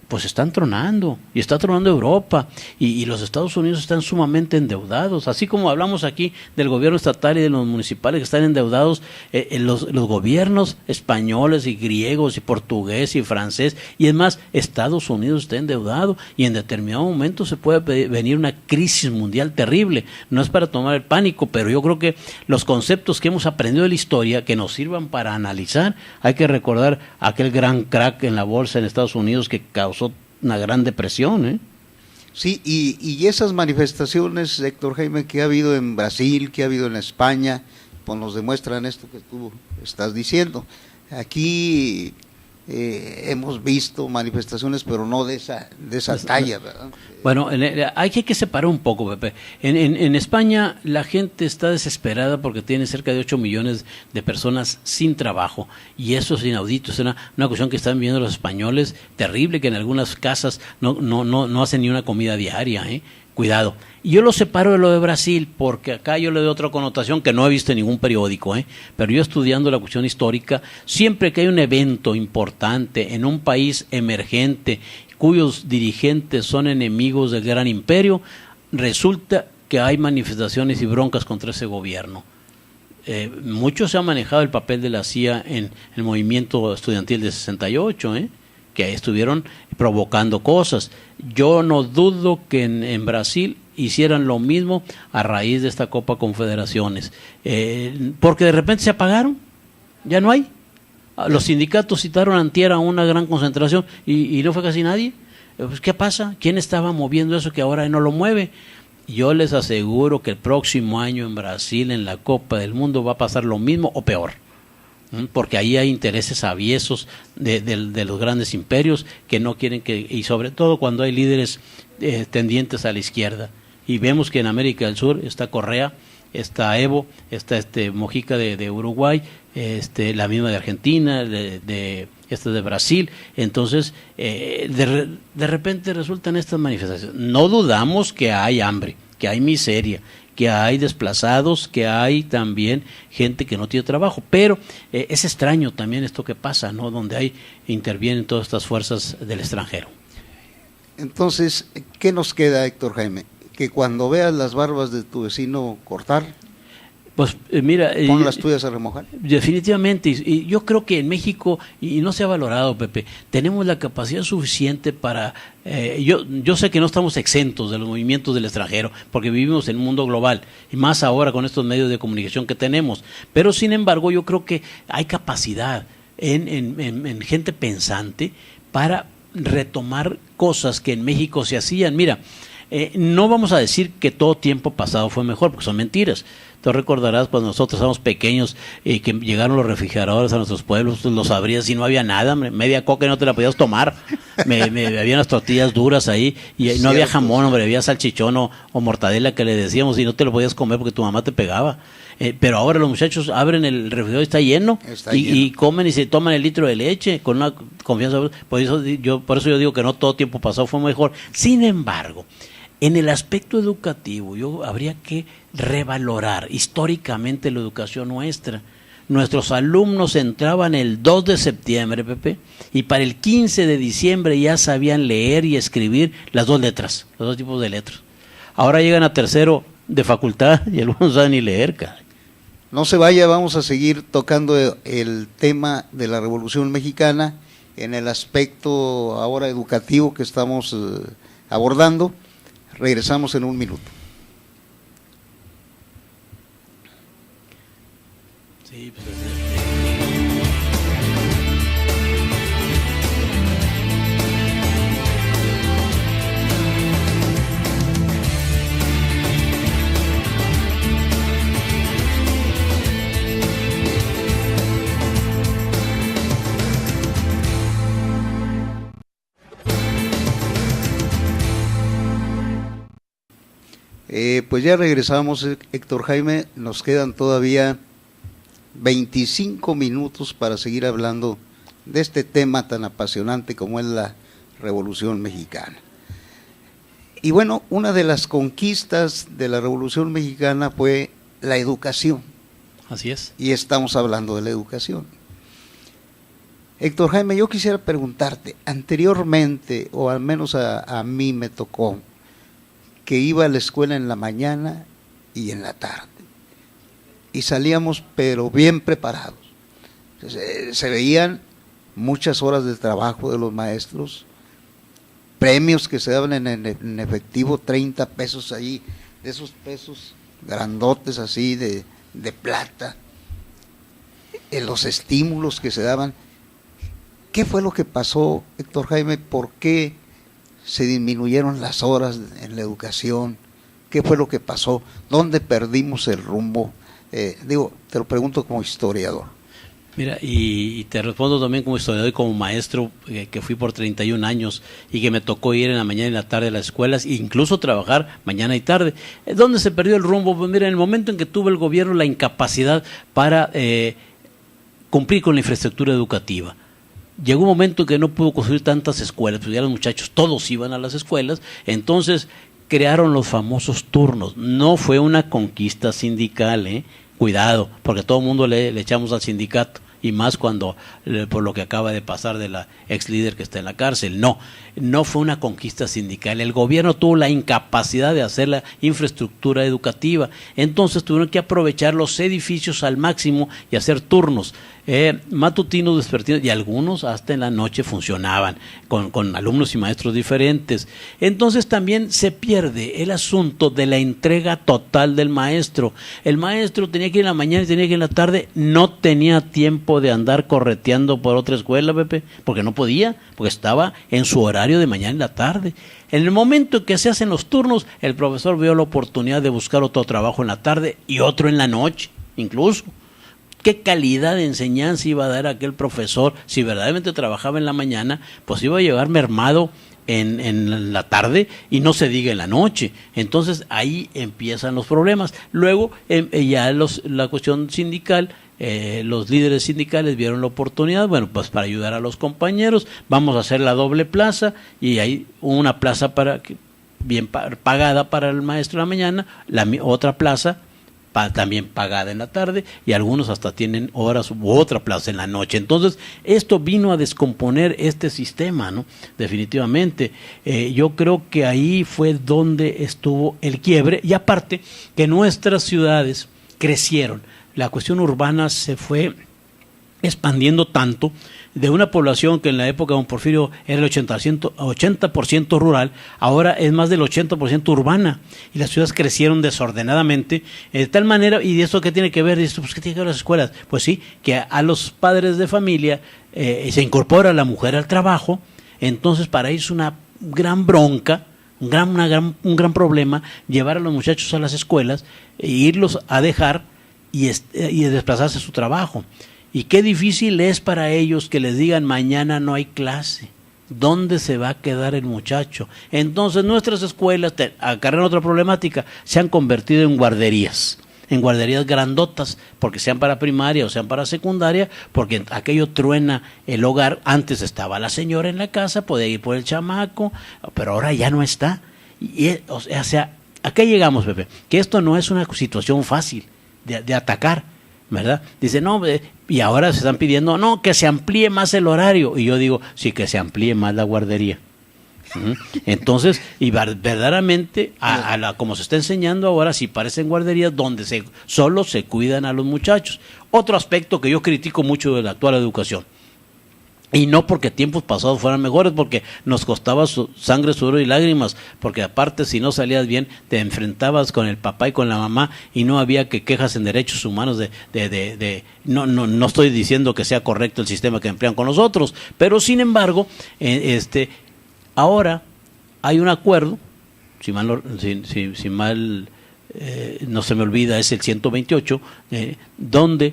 pues están tronando, y está tronando Europa, y los Estados Unidos están sumamente endeudados, así como hablamos aquí del gobierno estatal y de los municipales que están endeudados. Los gobiernos españoles y griegos y portugués y francés, y es más, Estados Unidos está endeudado, y en determinado momento se puede venir una crisis mundial terrible. No es para tomar el pánico, pero yo creo que los conceptos que hemos aprendido de la historia, que nos sirvan para analizar. Hay que recordar aquel gran crack en la bolsa en Estados Unidos que causó una gran depresión, Sí, y esas manifestaciones, Héctor Jaime, que ha habido en Brasil, que ha habido en España, pues nos demuestran esto que tú estás diciendo. Aquí hemos visto manifestaciones, pero no de esa talla, ¿verdad? Bueno, hay que separar un poco, Pepe. En España la gente está desesperada porque tiene cerca de 8 millones de personas sin trabajo, y eso es inaudito. Es una cuestión que están viviendo los españoles, terrible, que en algunas casas no hacen ni una comida diaria, Cuidado. Y yo lo separo de lo de Brasil, porque acá yo le doy otra connotación que no he visto en ningún periódico, pero yo estudiando la cuestión histórica, siempre que hay un evento importante en un país emergente cuyos dirigentes son enemigos del gran imperio, resulta que hay manifestaciones y broncas contra ese gobierno. Mucho se ha manejado el papel de la CIA en el movimiento estudiantil de 68, que estuvieron provocando cosas. Yo no dudo que en Brasil hicieran lo mismo a raíz de esta Copa Confederaciones, porque de repente se apagaron, ya no hay. Los sindicatos citaron antier a una gran concentración y no fue casi nadie. Pues, ¿qué pasa? ¿Quién estaba moviendo eso que ahora no lo mueve? Yo les aseguro que el próximo año en Brasil, en la Copa del Mundo, va a pasar lo mismo o peor, porque ahí hay intereses aviesos de los grandes imperios que no quieren y sobre todo cuando hay líderes tendientes a la izquierda. Y vemos que en América del Sur está Correa, está Evo, está Mojica de Uruguay, la misma de Argentina, esta de Brasil. Entonces de repente resultan estas manifestaciones. No dudamos que hay hambre, que hay miseria, que hay desplazados, que hay también gente que no tiene trabajo, pero es extraño también esto que pasa, ¿no? Donde intervienen todas estas fuerzas del extranjero. Entonces, ¿qué nos queda, Héctor Jaime? Que cuando veas las barbas de tu vecino cortar, pues mira, pon las tuyas a remojar. Definitivamente, y yo creo que en México, y no se ha valorado, Pepe, tenemos la capacidad suficiente para, yo sé que no estamos exentos de los movimientos del extranjero, porque vivimos en un mundo global, y más ahora con estos medios de comunicación que tenemos, pero sin embargo yo creo que hay capacidad en gente pensante para retomar cosas que en México se hacían. Mira, no vamos a decir que todo tiempo pasado fue mejor, porque son mentiras. Tú recordarás cuando nosotros éramos pequeños que llegaron los refrigeradores a nuestros pueblos, tú lo sabrías y no había nada, media coca y no te la podías tomar. Había unas tortillas duras ahí y no había jamón, hombre, había salchichón o mortadela que le decíamos y no te lo podías comer porque tu mamá te pegaba. Pero ahora los muchachos abren el refrigerador y está lleno, y comen y se toman el litro de leche con una confianza. Por eso yo digo que no todo tiempo pasado fue mejor. Sin embargo, en el aspecto educativo, habría que revalorar históricamente la educación nuestra. Nuestros alumnos entraban el 2 de septiembre, Pepe, y para el 15 de diciembre ya sabían leer y escribir las dos letras, los dos tipos de letras. Ahora llegan a tercero de facultad y algunos no saben ni leer, caray. No se vaya, vamos a seguir tocando el tema de la Revolución Mexicana en el aspecto ahora educativo que estamos abordando. Regresamos en un minuto. Sí, pues pues ya regresamos, Héctor Jaime, nos quedan todavía 25 minutos para seguir hablando de este tema tan apasionante como es la Revolución Mexicana. Y bueno, una de las conquistas de la Revolución Mexicana fue la educación. Así es. Y estamos hablando de la educación. Héctor Jaime, yo quisiera preguntarte, anteriormente, o al menos a mí me tocó, que iba a la escuela en la mañana y en la tarde. Y salíamos pero bien preparados. Se veían muchas horas de trabajo de los maestros, premios que se daban en efectivo, 30 pesos ahí, de esos pesos grandotes así de plata, los estímulos que se daban. ¿Qué fue lo que pasó, Héctor Jaime? ¿Por qué se disminuyeron las horas en la educación? ¿Qué fue lo que pasó? ¿Dónde perdimos el rumbo? Te lo pregunto como historiador. Mira, y te respondo también como historiador y como maestro, que fui por 31 años y que me tocó ir en la mañana y en la tarde a las escuelas e incluso trabajar mañana y tarde. ¿Dónde se perdió el rumbo? Pues mira, en el momento en que tuvo el gobierno la incapacidad para cumplir con la infraestructura educativa. Llegó un momento en que no pudo construir tantas escuelas, pues ya los muchachos todos iban a las escuelas, entonces crearon los famosos turnos. No fue una conquista sindical, cuidado, porque todo el mundo le echamos al sindicato, y más cuando por lo que acaba de pasar de la ex líder que está en la cárcel. No fue una conquista sindical. El gobierno tuvo la incapacidad de hacer la infraestructura educativa, entonces tuvieron que aprovechar los edificios al máximo y hacer turnos matutinos, vespertinos, y algunos hasta en la noche funcionaban con alumnos y maestros diferentes. Entonces también se pierde el asunto de la entrega total del maestro. El maestro tenía que ir en la mañana y tenía que ir en la tarde, no tenía tiempo de andar correteando por otra escuela, Pepe, porque no podía, porque estaba en su horario de mañana y la tarde. En el momento que se hacen los turnos, el profesor vio la oportunidad de buscar otro trabajo en la tarde y otro en la noche, incluso. ¿Qué calidad de enseñanza iba a dar aquel profesor si verdaderamente trabajaba en la mañana? Pues iba a llegar mermado en la tarde y no se diga en la noche. Entonces ahí empiezan los problemas. Luego ya la cuestión sindical, los líderes sindicales vieron la oportunidad, bueno, pues para ayudar a los compañeros, vamos a hacer la doble plaza, y hay una plaza para bien pagada para el maestro en la mañana, otra plaza también pagada en la tarde, y algunos hasta tienen horas u otra plaza en la noche. Entonces, esto vino a descomponer este sistema, ¿no? Definitivamente. Yo creo que ahí fue donde estuvo el quiebre, y aparte que nuestras ciudades crecieron. La cuestión urbana se fue expandiendo tanto, de una población que en la época de don Porfirio era el 80% rural, ahora es más del 80% urbana, y las ciudades crecieron desordenadamente, de tal manera, y de eso ¿qué tiene que ver? Pues ¿qué tiene que ver las escuelas? Pues sí, que a los padres de familia se incorpora la mujer al trabajo, entonces para ellos es una gran bronca, un gran problema llevar a los muchachos a las escuelas e irlos a dejar y desplazarse a su trabajo. Y qué difícil es para ellos que les digan mañana no hay clase. ¿Dónde se va a quedar el muchacho? Entonces nuestras escuelas acarrean otra problemática, se han convertido en guarderías grandotas, porque sean para primaria o sean para secundaria, porque aquello truena el hogar. Antes estaba la señora en la casa, podía ir por el chamaco, pero ahora ya no está. O sea, ¿a qué llegamos, Pepe? Que esto no es una situación fácil de atacar, ¿verdad? Dice, no, y ahora se están pidiendo, no, que se amplíe más el horario. Y yo digo, sí, que se amplíe más la guardería. Entonces, y verdaderamente, como se está enseñando ahora, sí parecen guarderías donde solo se cuidan a los muchachos. Otro aspecto que yo critico mucho de la actual educación, y no porque tiempos pasados fueran mejores, porque nos costaba sangre, sudor y lágrimas, porque aparte si no salías bien te enfrentabas con el papá y con la mamá, y no había que quejas en derechos humanos no estoy diciendo que sea correcto el sistema que emplean con nosotros, pero sin embargo ahora hay un acuerdo, si mal no se me olvida, es el 128, donde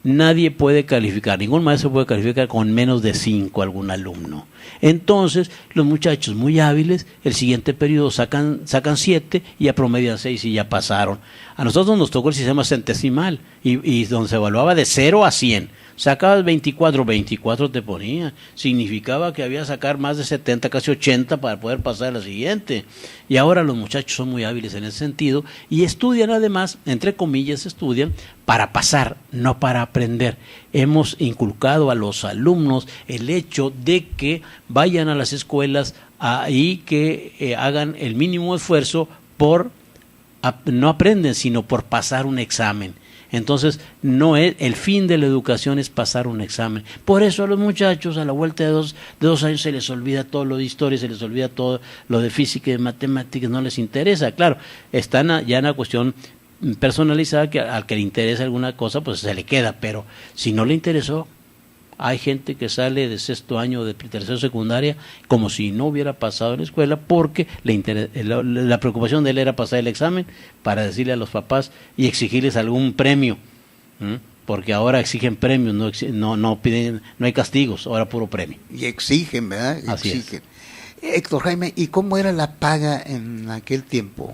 nadie puede calificar, ningún maestro puede calificar con menos de 5 algún alumno. Entonces, los muchachos muy hábiles, el siguiente periodo sacan 7 y ya promedian 6 y ya pasaron. A nosotros nos tocó el sistema centesimal, y donde se evaluaba de 0 a 100. Sacabas 24 te ponía. Significaba que había que sacar más de 70, casi 80 para poder pasar a la siguiente. Y ahora los muchachos son muy hábiles en ese sentido y estudian además, entre comillas, estudian para pasar, no para aprender. Hemos inculcado a los alumnos el hecho de que vayan a las escuelas y que hagan el mínimo esfuerzo no aprenden, sino por pasar un examen. Entonces, no es el fin de la educación es pasar un examen. Por eso a los muchachos a la vuelta de dos años se les olvida todo lo de historia, se les olvida todo lo de física y de matemáticas, no les interesa. Claro, están ya en una cuestión personalizada que al que le interesa alguna cosa, pues se le queda, pero si no le interesó, hay gente que sale de sexto año de tercero secundaria como si no hubiera pasado en la escuela, porque la preocupación de él era pasar el examen para decirle a los papás y exigirles algún premio, porque ahora exigen premios, no piden, no hay castigos, ahora puro premio. Y exigen, ¿verdad? Así exigen. Es. Héctor Jaime, ¿y cómo era la paga en aquel tiempo?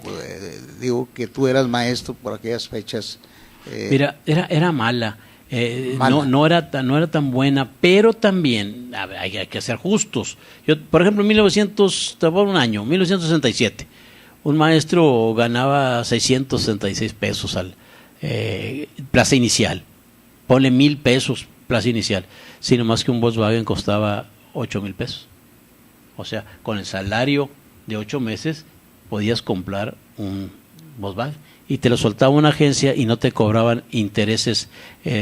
Digo que tú eras maestro por aquellas fechas. Mira, era mala. No era tan buena, pero también hay que ser justos. Yo, por ejemplo, en 1967, un maestro ganaba 666 pesos al plaza inicial. Ponle 1,000 pesos plaza inicial, sino más que un Volkswagen costaba 8,000 pesos. O sea, con el salario de 8 meses podías comprar un Volkswagen. Y te lo soltaba una agencia y no te cobraban intereses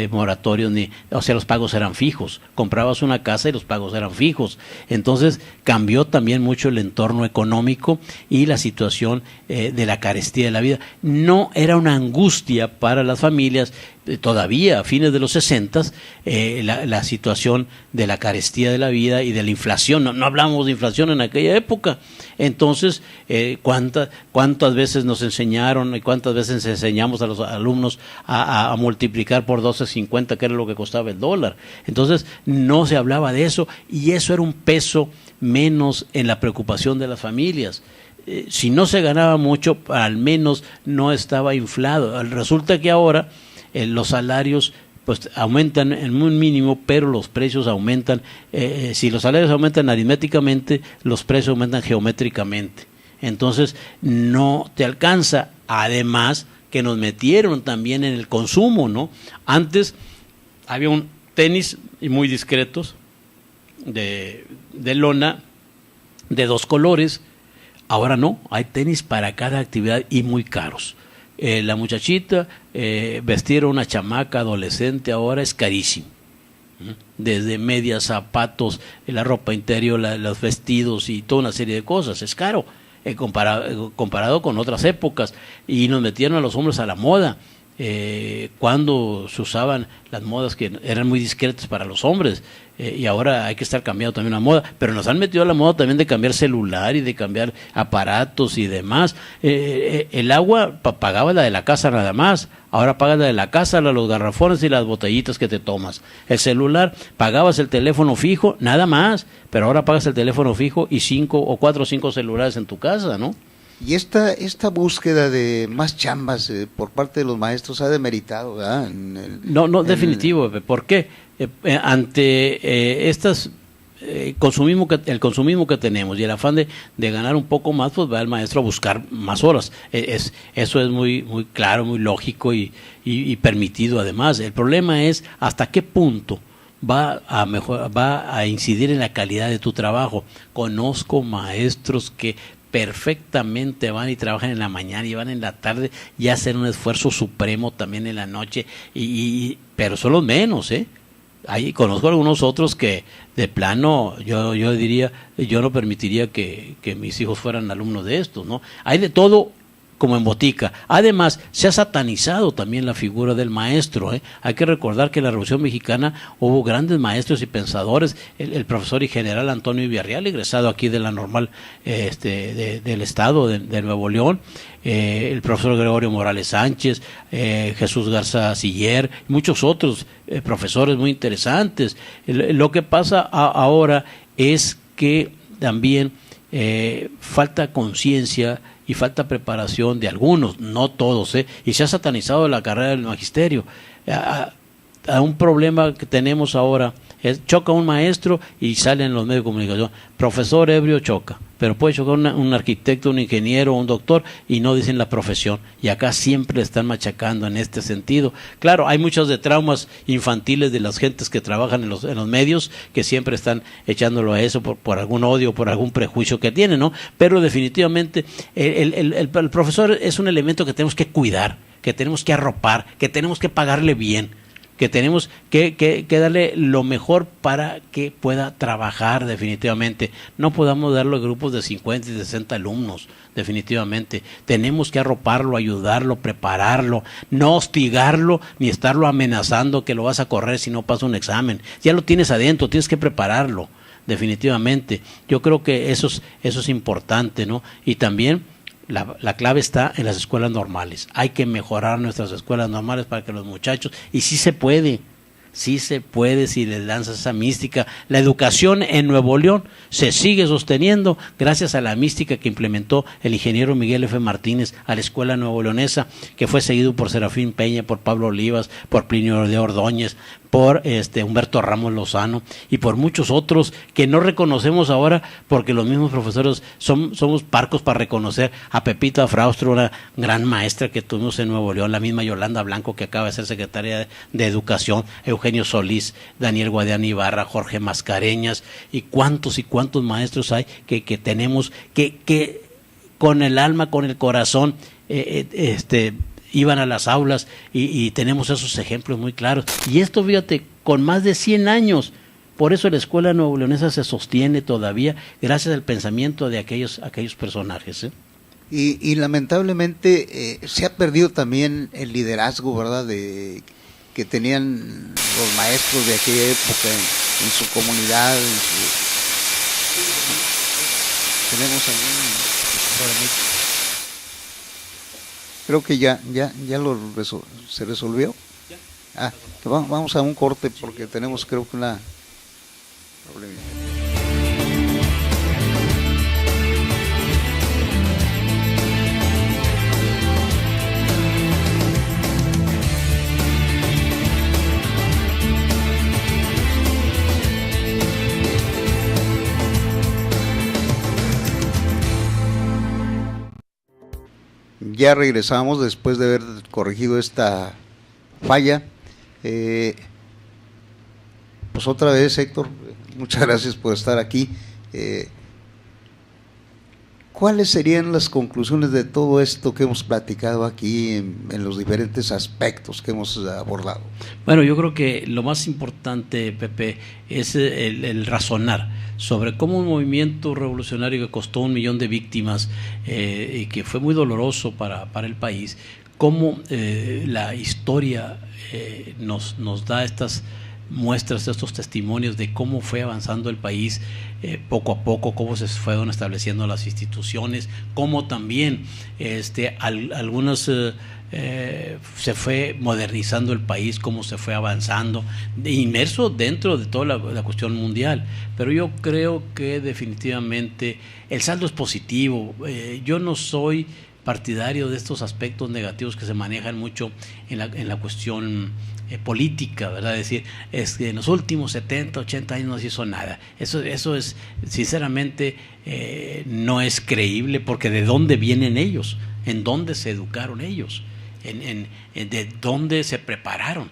moratorios, o sea, los pagos eran fijos. Comprabas una casa y los pagos eran fijos. Entonces cambió también mucho el entorno económico y la situación de la carestía de la vida. No era una angustia para las familias. Todavía a fines de los 60 la situación de la carestía de la vida y de la inflación, no hablamos de inflación en aquella época. Entonces, cuántas veces nos enseñaron y cuántas veces enseñamos a los alumnos a multiplicar por 12.50, que era lo que costaba el dólar. Entonces no se hablaba de eso, y eso era un peso menos en la preocupación de las familias. Si no se ganaba mucho, al menos no estaba inflado. Resulta que ahora los salarios pues aumentan en un mínimo, pero los precios aumentan. Si los salarios aumentan aritméticamente, los precios aumentan geométricamente. entonces no te alcanza. Además que nos metieron también en el consumo, ¿no? Antes había un tenis muy discretos de lona de 2 colores, ahora no, hay tenis para cada actividad y muy caros. La muchachita, vestir a una chamaca adolescente ahora es carísimo. Desde medias, zapatos, la ropa interior, los vestidos y toda una serie de cosas, es caro comparado con otras épocas. Y nos metieron a los hombres a la moda, cuando se usaban las modas que eran muy discretas para los hombres, y ahora hay que estar cambiando también la moda, pero nos han metido a la moda también de cambiar celular y de cambiar aparatos y demás. El agua pagaba la de la casa nada más, ahora pagas la de la casa, los garrafones y las botellitas que te tomas. El celular, pagabas el teléfono fijo nada más, pero ahora pagas el teléfono fijo y 4 o 5 celulares en tu casa, ¿no? Y esta búsqueda de más chambas por parte de los maestros ha demeritado, ¿verdad? Definitivo. ¿Por qué? Ante el consumismo que tenemos y el afán de ganar un poco más, pues va el maestro a buscar más horas. Eso es muy, muy claro, muy lógico y permitido además. El problema es hasta qué punto va a incidir en la calidad de tu trabajo. Conozco maestros que perfectamente van y trabajan en la mañana y van en la tarde y hacen un esfuerzo supremo también en la noche, pero son los menos, Ahí conozco algunos otros que de plano yo diría, yo no permitiría que mis hijos fueran alumnos de estos, ¿no? Hay de todo como en botica. Además, se ha satanizado también la figura del maestro, Hay que recordar que en la Revolución Mexicana hubo grandes maestros y pensadores, el profesor y general Antonio Villarreal, egresado aquí de la Normal del Estado de Nuevo León, el profesor Gregorio Morales Sánchez, Jesús Garza Siller, muchos otros profesores muy interesantes. Lo que pasa ahora es que también falta conciencia y falta preparación de algunos, no todos, y se ha satanizado la carrera del magisterio. A un problema que tenemos ahora choca un maestro y sale en los medios de comunicación, profesor ebrio choca, pero puede chocar un arquitecto, un ingeniero, un doctor, y no dicen la profesión, y acá siempre le están machacando en este sentido. Claro, hay muchos de traumas infantiles de las gentes que trabajan en los medios, que siempre están echándolo a eso por algún odio, por algún prejuicio que tienen, ¿no? Pero definitivamente el profesor es un elemento que tenemos que cuidar, que tenemos que arropar, que tenemos que pagarle bien, que tenemos que darle lo mejor para que pueda trabajar definitivamente. No podamos darlo a grupos de 50 y 60 alumnos, definitivamente. Tenemos que arroparlo, ayudarlo, prepararlo, no hostigarlo ni estarlo amenazando que lo vas a correr si no pasa un examen. Ya lo tienes adentro, tienes que prepararlo, definitivamente. Yo creo que eso es importante, ¿no? Y también la clave está en las escuelas normales. Hay que mejorar nuestras escuelas normales para que los muchachos, y sí se puede si les lanzas esa mística. La educación en Nuevo León se sigue sosteniendo gracias a la mística que implementó el ingeniero Miguel F. Martínez a la escuela nuevo leonesa, que fue seguido por Serafín Peña, por Pablo Olivas, por Plinio de Ordóñez, por Humberto Ramos Lozano y por muchos otros que no reconocemos ahora porque los mismos profesores somos parcos para reconocer a Pepita Fraustro, una gran maestra que tuvimos en Nuevo León, la misma Yolanda Blanco, que acaba de ser secretaria de Educación, Eugenio Solís, Daniel Guadiana Ibarra, Jorge Mascareñas, y cuántos maestros hay que tenemos que con el alma, con el corazón, iban a las aulas y tenemos esos ejemplos muy claros. Y esto, fíjate, con más de 100 años. Por eso la escuela nuevo leonesa se sostiene todavía gracias al pensamiento de aquellos personajes. Y lamentablemente se ha perdido también el liderazgo, ¿verdad?, que tenían los maestros de aquella época en su comunidad. Tenemos algún... Creo que ya se resolvió. Vamos a un corte porque tenemos, creo que una problemita. ya regresamos después de haber corregido esta falla. Pues otra vez, Héctor, muchas gracias por estar aquí. ¿Cuáles serían las conclusiones de todo esto que hemos platicado aquí en los diferentes aspectos que hemos abordado? Bueno, yo creo que lo más importante, Pepe, es el razonar sobre cómo un movimiento revolucionario que costó 1 millón de víctimas y que fue muy doloroso para el país, cómo la historia nos da estas muestras, estos testimonios de cómo fue avanzando el país poco a poco, cómo se fueron estableciendo las instituciones, cómo también algunos se fue modernizando el país, cómo se fue avanzando, inmerso dentro de toda la cuestión mundial. Pero yo creo que definitivamente el saldo es positivo. Yo no soy partidario de estos aspectos negativos que se manejan mucho en la cuestión política, ¿verdad? Es decir, es que en los últimos 70, 80 años no se hizo nada. Eso es, sinceramente, no es creíble, porque ¿de dónde vienen ellos? ¿En dónde se educaron ellos? ¿De dónde se prepararon?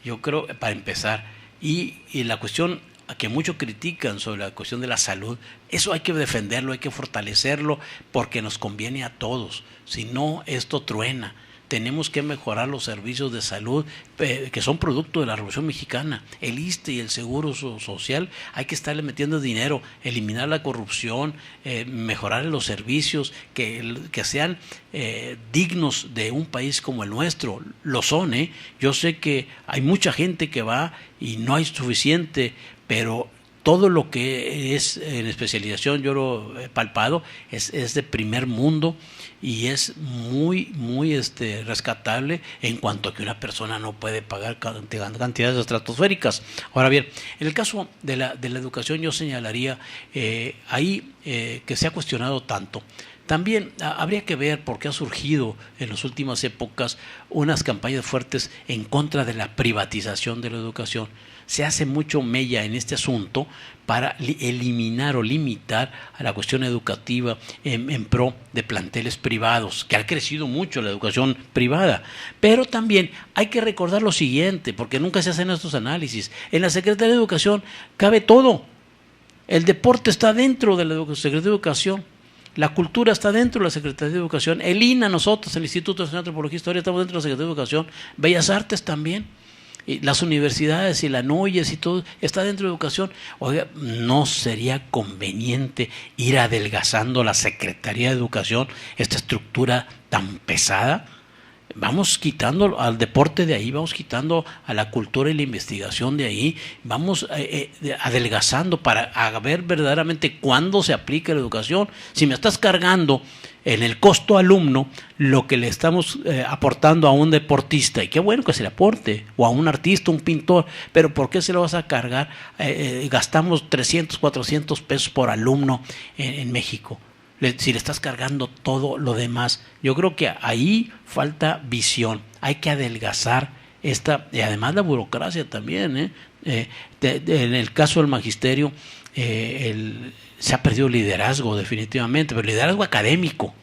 Yo creo, para empezar, y la cuestión que muchos critican sobre la cuestión de la salud, eso hay que defenderlo, hay que fortalecerlo, porque nos conviene a todos. Si no, esto truena. Tenemos que mejorar los servicios de salud que son producto de la Revolución Mexicana. El ISSSTE y el Seguro Social, hay que estarle metiendo dinero, eliminar la corrupción, mejorar los servicios que sean dignos de un país como el nuestro. Lo son, ¿eh? Yo sé que hay mucha gente que va y no hay suficiente, pero todo lo que es en especialización, yo lo he palpado, es de primer mundo y es muy rescatable en cuanto a que una persona no puede pagar cantidades estratosféricas. Ahora bien, en el caso de la educación, yo señalaría ahí que se ha cuestionado tanto. También habría que ver por qué ha surgido en las últimas épocas unas campañas fuertes en contra de la privatización de la educación. Se hace mucho mella en este asunto para eliminar o limitar a la cuestión educativa en pro de planteles privados, que ha crecido mucho la educación privada. Pero también hay que recordar lo siguiente, porque nunca se hacen estos análisis. En la Secretaría de Educación cabe todo. El deporte está dentro de la Secretaría de Educación. La cultura está dentro de la Secretaría de Educación. El INA, nosotros, el Instituto Nacional de Antropología e Historia, estamos dentro de la Secretaría de Educación. Bellas Artes también. Y las universidades y la NUYES y todo está dentro de educación. Oiga, ¿no sería conveniente ir adelgazando la Secretaría de Educación, esta estructura tan pesada? Vamos quitando al deporte de ahí, vamos quitando a la cultura y la investigación de ahí, vamos adelgazando para ver verdaderamente cuándo se aplica la educación. Si me estás cargando en el costo alumno lo que le estamos aportando a un deportista, y qué bueno que se le aporte, o a un artista, un pintor, pero ¿por qué se lo vas a cargar? Gastamos 300, 400 pesos por alumno en México. Si le estás cargando todo lo demás, yo creo que ahí falta visión. Hay que adelgazar y además la burocracia también. En el caso del magisterio, se ha perdido liderazgo definitivamente, pero liderazgo académico.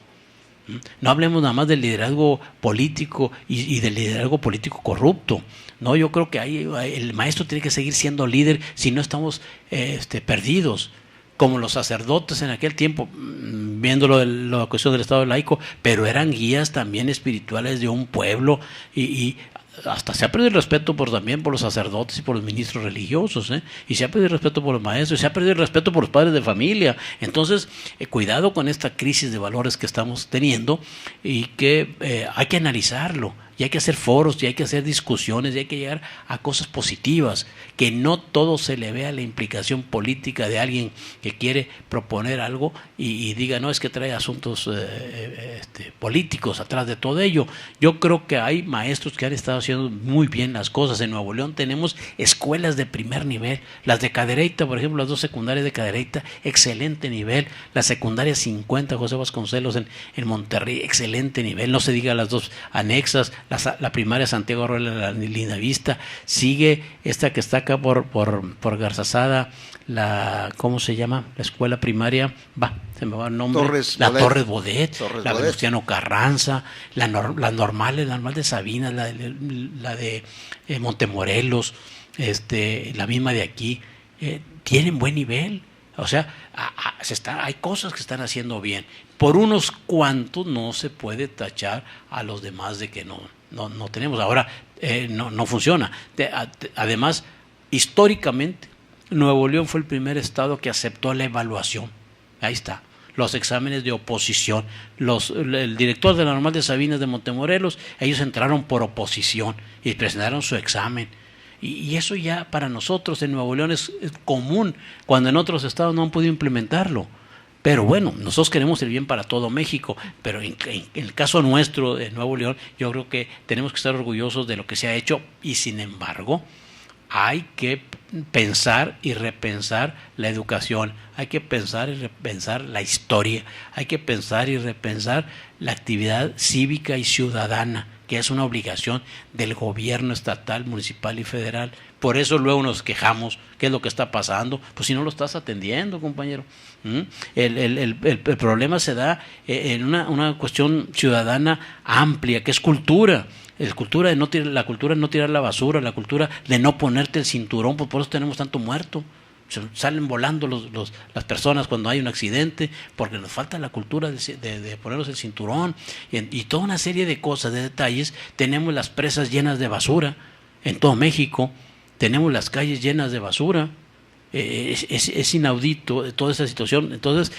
No hablemos nada más del liderazgo político y del liderazgo político corrupto. No, yo creo que ahí el maestro tiene que seguir siendo líder, si no estamos perdidos. Como los sacerdotes en aquel tiempo, viéndolo de la cuestión del Estado laico, pero eran guías también espirituales de un pueblo, y hasta se ha perdido el respeto también por los sacerdotes y por los ministros religiosos, y se ha perdido el respeto por los maestros, y se ha perdido el respeto por los padres de familia. Entonces, cuidado con esta crisis de valores que estamos teniendo, y que hay que analizarlo, y hay que hacer foros, y hay que hacer discusiones, y hay que llegar a cosas positivas, que no todo se le vea la implicación política de alguien que quiere proponer algo y diga, no, es que trae asuntos políticos atrás de todo ello. Yo creo que hay maestros que han estado haciendo muy bien las cosas. En Nuevo León tenemos escuelas de primer nivel, las de Cadereyta, por ejemplo, las 2 secundarias de Cadereyta, excelente nivel, la secundaria 50 José Vasconcelos en Monterrey, excelente nivel, no se diga las 2 anexas, la primaria Santiago Arroyo, la Linda Vista, sigue esta que está acá por Garzazada, ¿cómo se llama? La escuela primaria, se me va el nombre. Torres Bodet, la Venustiano Carranza, las normales, la normal de Sabinas, la de Montemorelos, la misma de aquí, tienen buen nivel. O sea, hay cosas que están haciendo bien. Por unos cuantos no se puede tachar a los demás de que no tenemos. Ahora, no funciona. Además, históricamente, Nuevo León fue el primer estado que aceptó la evaluación. Ahí está. Los exámenes de oposición. El director de la normal de Sabinas de Montemorelos, ellos entraron por oposición y presentaron su examen. Y eso ya para nosotros en Nuevo León es común, cuando en otros estados no han podido implementarlo. Pero bueno, nosotros queremos el bien para todo México, pero en el caso nuestro de Nuevo León, yo creo que tenemos que estar orgullosos de lo que se ha hecho y sin embargo hay que pensar y repensar la educación, hay que pensar y repensar la historia, hay que pensar y repensar la actividad cívica y ciudadana, que es una obligación del gobierno estatal, municipal y federal. Por eso luego nos quejamos, ¿qué es lo que está pasando? Pues si no lo estás atendiendo, compañero. El problema se da en una cuestión ciudadana amplia, que es cultura. La cultura de no tirar la basura, la cultura de no ponerte el cinturón, pues por eso tenemos tanto muerto. Salen volando las personas cuando hay un accidente, porque nos falta la cultura de ponernos el cinturón y toda una serie de cosas, de detalles. Tenemos las presas llenas de basura en todo México, tenemos las calles llenas de basura, es inaudito toda esa situación. Entonces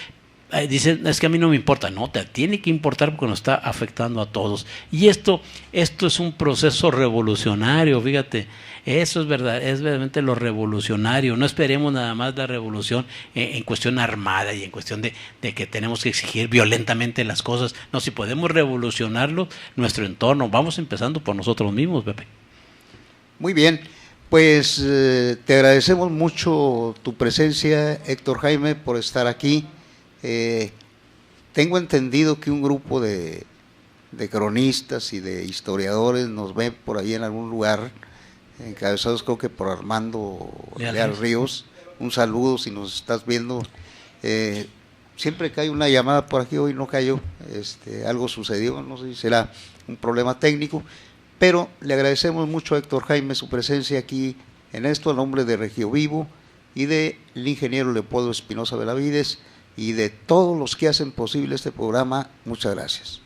dicen, es que a mí no me importa. No, te tiene que importar porque nos está afectando a todos. Y esto es un proceso revolucionario, fíjate. Eso es verdad, es verdaderamente lo revolucionario. No esperemos nada más la revolución en cuestión armada y en cuestión de que tenemos que exigir violentamente las cosas. No, si podemos revolucionarlo, nuestro entorno, vamos empezando por nosotros mismos, Pepe. Muy bien, pues te agradecemos mucho tu presencia, Héctor Jaime, por estar aquí. Tengo entendido que un grupo de cronistas y de historiadores nos ve por ahí en algún lugar, encabezados creo que por Armando Leal Ríos. Un saludo si nos estás viendo. Siempre cae una llamada por aquí, hoy no cayó, algo sucedió, no sé si será un problema técnico, pero le agradecemos mucho a Héctor Jaime su presencia aquí en esto, a nombre de Regiovivo y del ingeniero Leopoldo Espinosa Benavides y de todos los que hacen posible este programa. Muchas gracias.